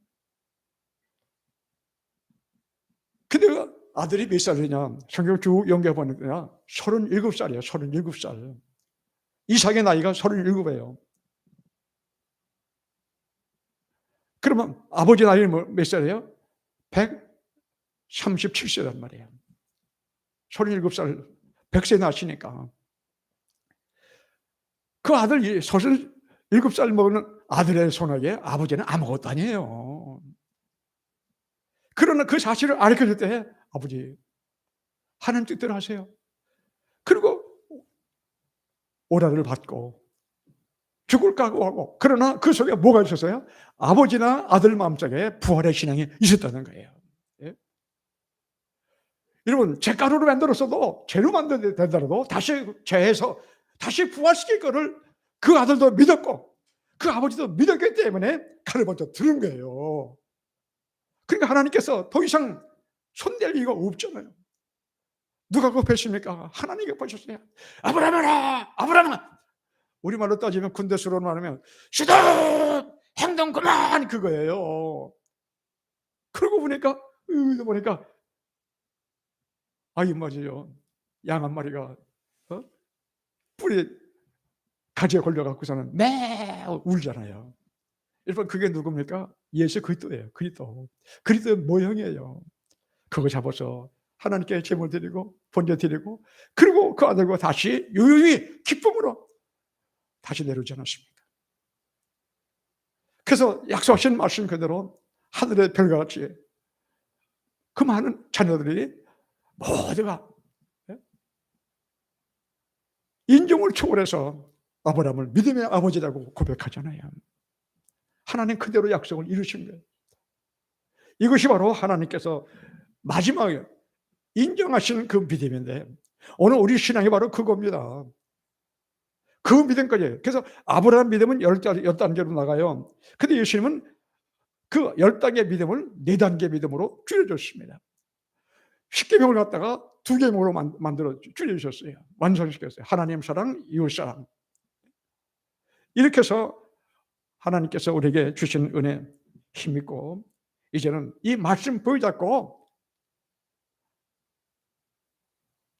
Speaker 1: 근데 아들이 몇 살이냐? 성경 쭉 연결해보니까 37살이에요. 37살. 이삭의 나이가 37이에요. 그러면 아버지 나이는 몇 살이에요? 137세란 말이에요. 37살, 100세 나시니까. 그 아들 37살 먹는 아들의 손아귀에 아버지는 아무것도 아니에요. 그러나 그 사실을 알려줄 때 아버지 하나님 뜻대로 하세요. 그리고 오라를 받고 죽을 각오하고 그러나 그 속에 뭐가 있었어요? 아버지나 아들 마음속에 부활의 신앙이 있었다는 거예요. 예? 여러분 잿가루로 만들었어도 재료 만들더라도 다시 재해서 다시 부활시킬 거를 그 아들도 믿었고 그 아버지도 믿었기 때문에 칼을 먼저 들은 거예요. 그러니까 하나님께서 더 이상 손댈 이유가 없잖아요. 누가 급했습니까? 하나님이 급하셨어요. 아브라함아, 아브라함아. 우리말로 따지면 군대수로 말하면 시도 행동 그만 그거예요. 그러고 보니까 아이 맞아요. 양 한 마리가 뿔에 가지에 걸려갖고서는 매 울잖아요. 여러분 그게 누굽니까? 예수 그리스도예요. 그리스도의 모형이에요. 그거 잡아서 하나님께 제물 드리고 번제 드리고 그리고 그 아들과 다시 유유히 기쁨으로 다시 내려오지 않았습니까? 그래서 약속하신 말씀 그대로 하늘의 별과 같이 그 많은 자녀들이 모두가 인종을 초월해서 아브라함을 믿음의 아버지라고 고백하잖아요. 하나님 그대로 약속을 이루신 거예요. 이것이 바로 하나님께서 마지막에 인정하시는 그 믿음인데, 오늘 우리 신앙이 바로 그겁니다. 그 믿음까지. 그래서 아브라함 믿음은 10단계로 나가요. 근데 예수님은 그 10단계 믿음을 4단계 믿음으로 줄여줬습니다. 10계명을 갖다가 2계명으로 만들어 줄여주셨어요. 완성시켰어요. 하나님 사랑, 이웃 사랑. 이렇게 해서 하나님께서 우리에게 주신 은혜 힘있고, 이제는 이 말씀 보여잡고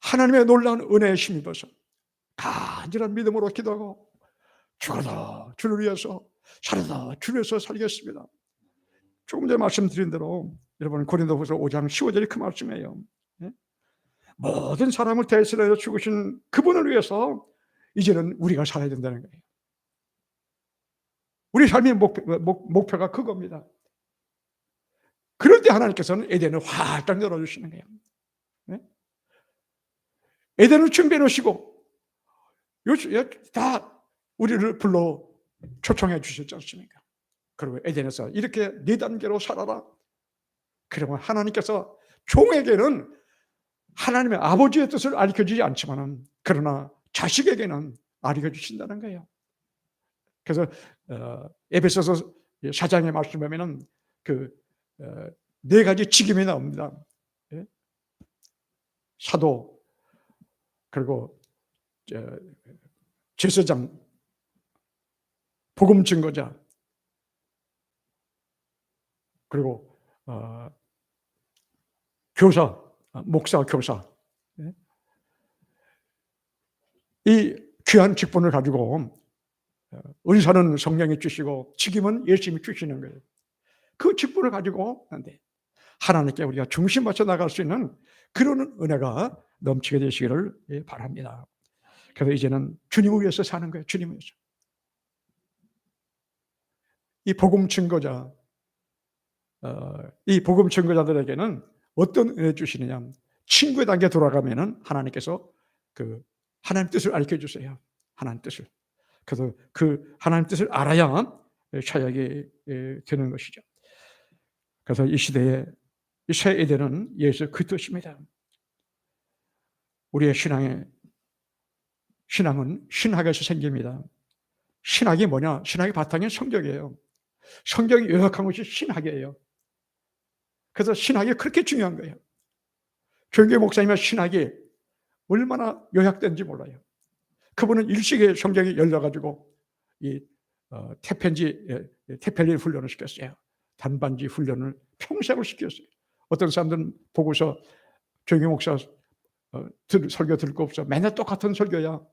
Speaker 1: 하나님의 놀라운 은혜에 힘입어서 간절한 믿음으로 기도하고, 죽어도 주를 위해서, 살아도 주를 위해서 살겠습니다. 조금 전에 말씀드린 대로 여러분, 고린도후서 5장 15절이 그 말씀이에요. 모든 사람을 대신하여 죽으신 그분을 위해서 이제는 우리가 살아야 된다는 거예요. 우리 삶의 목표가 그겁니다. 그럴 때 하나님께서는 에덴을 활짝 열어주시는 거예요. 에덴을 준비해 놓으시고 다 우리를 불러 초청해 주셨지 않습니까? 그리고 에덴에서 이렇게 4단계로 살아라. 그러면 하나님께서 종에게는 하나님의 아버지의 뜻을 가르쳐주지 않지만, 그러나 자식에게는 가르쳐주신다는 거예요. 그래서 에베소서 4장의 말씀 보면은 그 4가지 직임이 나옵니다. 사도, 그리고 제사장, 복음 증거자, 그리고 교사, 목사, 교사. 이 귀한 직분을 가지고 은사는 성령이 주시고 직임은 예수님이 주시는 거예요. 그 직분을 가지고 하나님께 우리가 중심 맞춰 나갈 수 있는 그런 은혜가 넘치게 되시기를 바랍니다. 그래서 이제는 주님을 위해서 사는 거예요. 주님을 위해서. 이 복음 증거자, 이 복음 증거자들에게는 어떤 은혜 주시느냐? 친구의 단계 돌아가면은 하나님께서 그 하나님 뜻을 알려 주세요. 하나님 뜻을. 그래서 그 하나님 뜻을 알아야 사역이 되는 것이죠. 그래서 이 시대에 이 새 에덴은 예수 그 뜻입니다. 우리의 신앙은 신학에서 생깁니다. 신학이 뭐냐? 신학의 바탕이 성경이에요. 성경이 요약한 것이 신학이에요. 그래서 신학이 그렇게 중요한 거예요. 조영기 목사님의 신학이 얼마나 요약된지 몰라요. 그분은 일식에 성경이 열려가지고 이 태펠리 훈련을 시켰어요. 단반지 훈련을 평생을 시켰어요. 어떤 사람들은 보고서 조영기 목사 설교 들을 거 없어. 맨날 똑같은 설교야.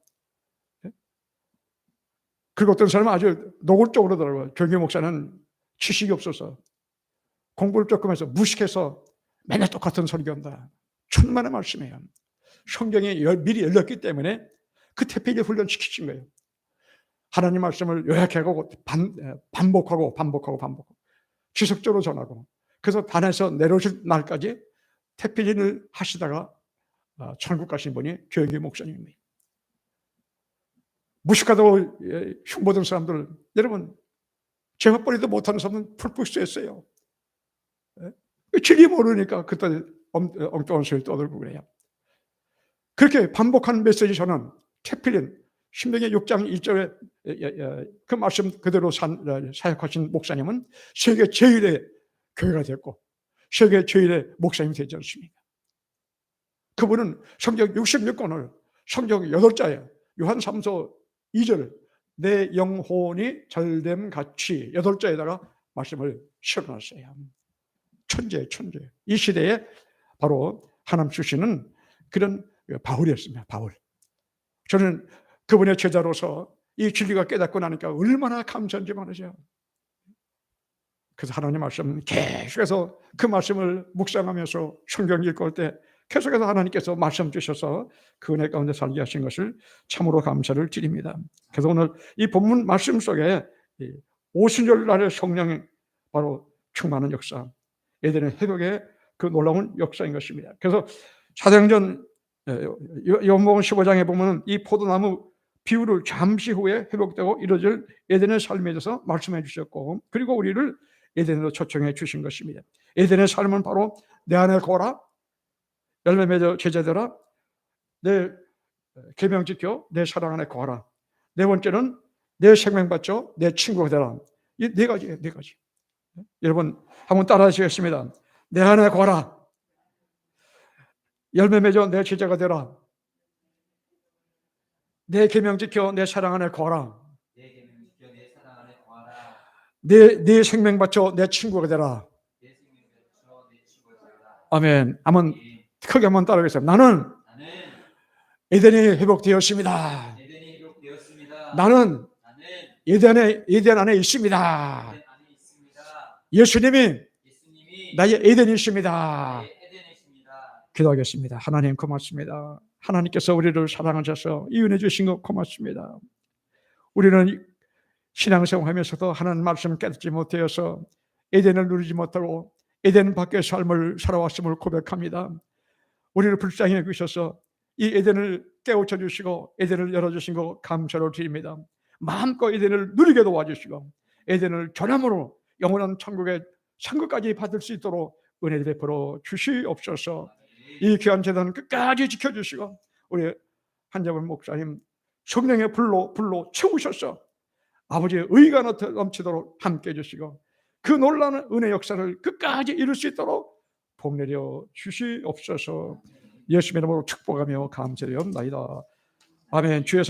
Speaker 1: 그리고 어떤 사람은 아주 노골적으로 하더라고요. 조영기 목사는 지식이 없어서 공부를 조금 해서 무식해서 맨날 똑같은 설교한다. 천만의 말씀이에요. 성경이 미리 열렸기 때문에 그 태필이 훈련시키신 거예요. 하나님 말씀을 요약하고 반복하고 지속적으로 전하고, 그래서 반에서 내려오실 날까지 태필인을 하시다가 천국 가신 분이 조영기 목사님입니다. 무식하다고 흉보던 사람들, 여러분 제맛벌이도 못하는 사람은 풀푸스했어요. 진리 모르니까 그때 엉뚱한 소리 떠들고 그래요. 그렇게 반복한 메시지 저는 태필인 신명기 6장 1절에 그 말씀 그대로 사역하신 목사님은 세계 제일의 교회가 됐고 세계 제일의 목사님이 되지 않습니까? 그분은 성경 66권을 성경 8자에 요한 3서 2절 내 영혼이 잘됨 같이 8자에다가 말씀을 실어놨어요. 천재. 이 시대에 바로 하나님 주시는 그런 바울이었습니다. 바울. 저는 그분의 제자로서 이 진리가 깨닫고 나니까 얼마나 감사한지 모르죠. 그래서 하나님 말씀 계속해서 그 말씀을 묵상하면서 성경 읽고 올 때 계속해서 하나님께서 말씀 주셔서 그 은혜 가운데 살게 하신 것을 참으로 감사를 드립니다. 그래서 오늘 이 본문 말씀 속에 오순절 날의 성령이 바로 충만한 역사, 에덴의 회복의 그 놀라운 역사인 것입니다. 그래서 사도행전 요한복음 15장에 보면 이 포도나무 비유를 잠시 후에 회복되고 이루어질 에덴의 삶에 대해서 말씀해 주셨고, 그리고 우리를 에덴으로 초청해 주신 것입니다. 에덴의 삶은 바로 내 안에 거라, 열매 맺어 제자되라, 내 계명 지켜 내 사랑 안에 거하라. 네 번째는 내 생명 받죠 내 친구가 되라. 이 네 가지예요. 네 가지. 여러분 한번 따라 하시겠습니다. 내 안에 거하라, 열매 맺어 내 제자가 되라, 내 계명 지켜 내 사랑 안에 거하라, 내 생명 바쳐 내 친구가 되라. 아멘. 한번 크게 한번 따라하겠습니다. 나는 에덴이 회복되었습니다. 나는 에덴 안에 있습니다. 예수님이 나의 에덴이십니다. 기도하겠습니다. 하나님 고맙습니다. 하나님께서 우리를 사랑하셔서 이 은혜 주신 것 고맙습니다. 우리는 신앙생활하면서도 하나님 말씀 깨닫지 못하여서 에덴을 누리지 못하고 에덴 밖의 삶을 살아왔음을 고백합니다. 우리를 불쌍히 여기셔서 이 에덴을 깨우쳐 주시고 에덴을 열어주신 것 감사를 드립니다. 마음껏 에덴을 누리게 도와주시고 에덴을 전함으로 영원한 천국의 상급까지 받을 수 있도록 은혜를 베풀어 주시옵소서. 이 귀한 재단 끝까지 지켜주시고 우리 한재범 목사님 성령의 불로 채우셔서 아버지의 의가 넘치도록 함께 해주시고 그 놀라운 은혜 역사를 끝까지 이룰 수 있도록 복내려 주시옵소서. 예수님의 이름으로 축복하며 감사드리옵나이다. 아멘. 주의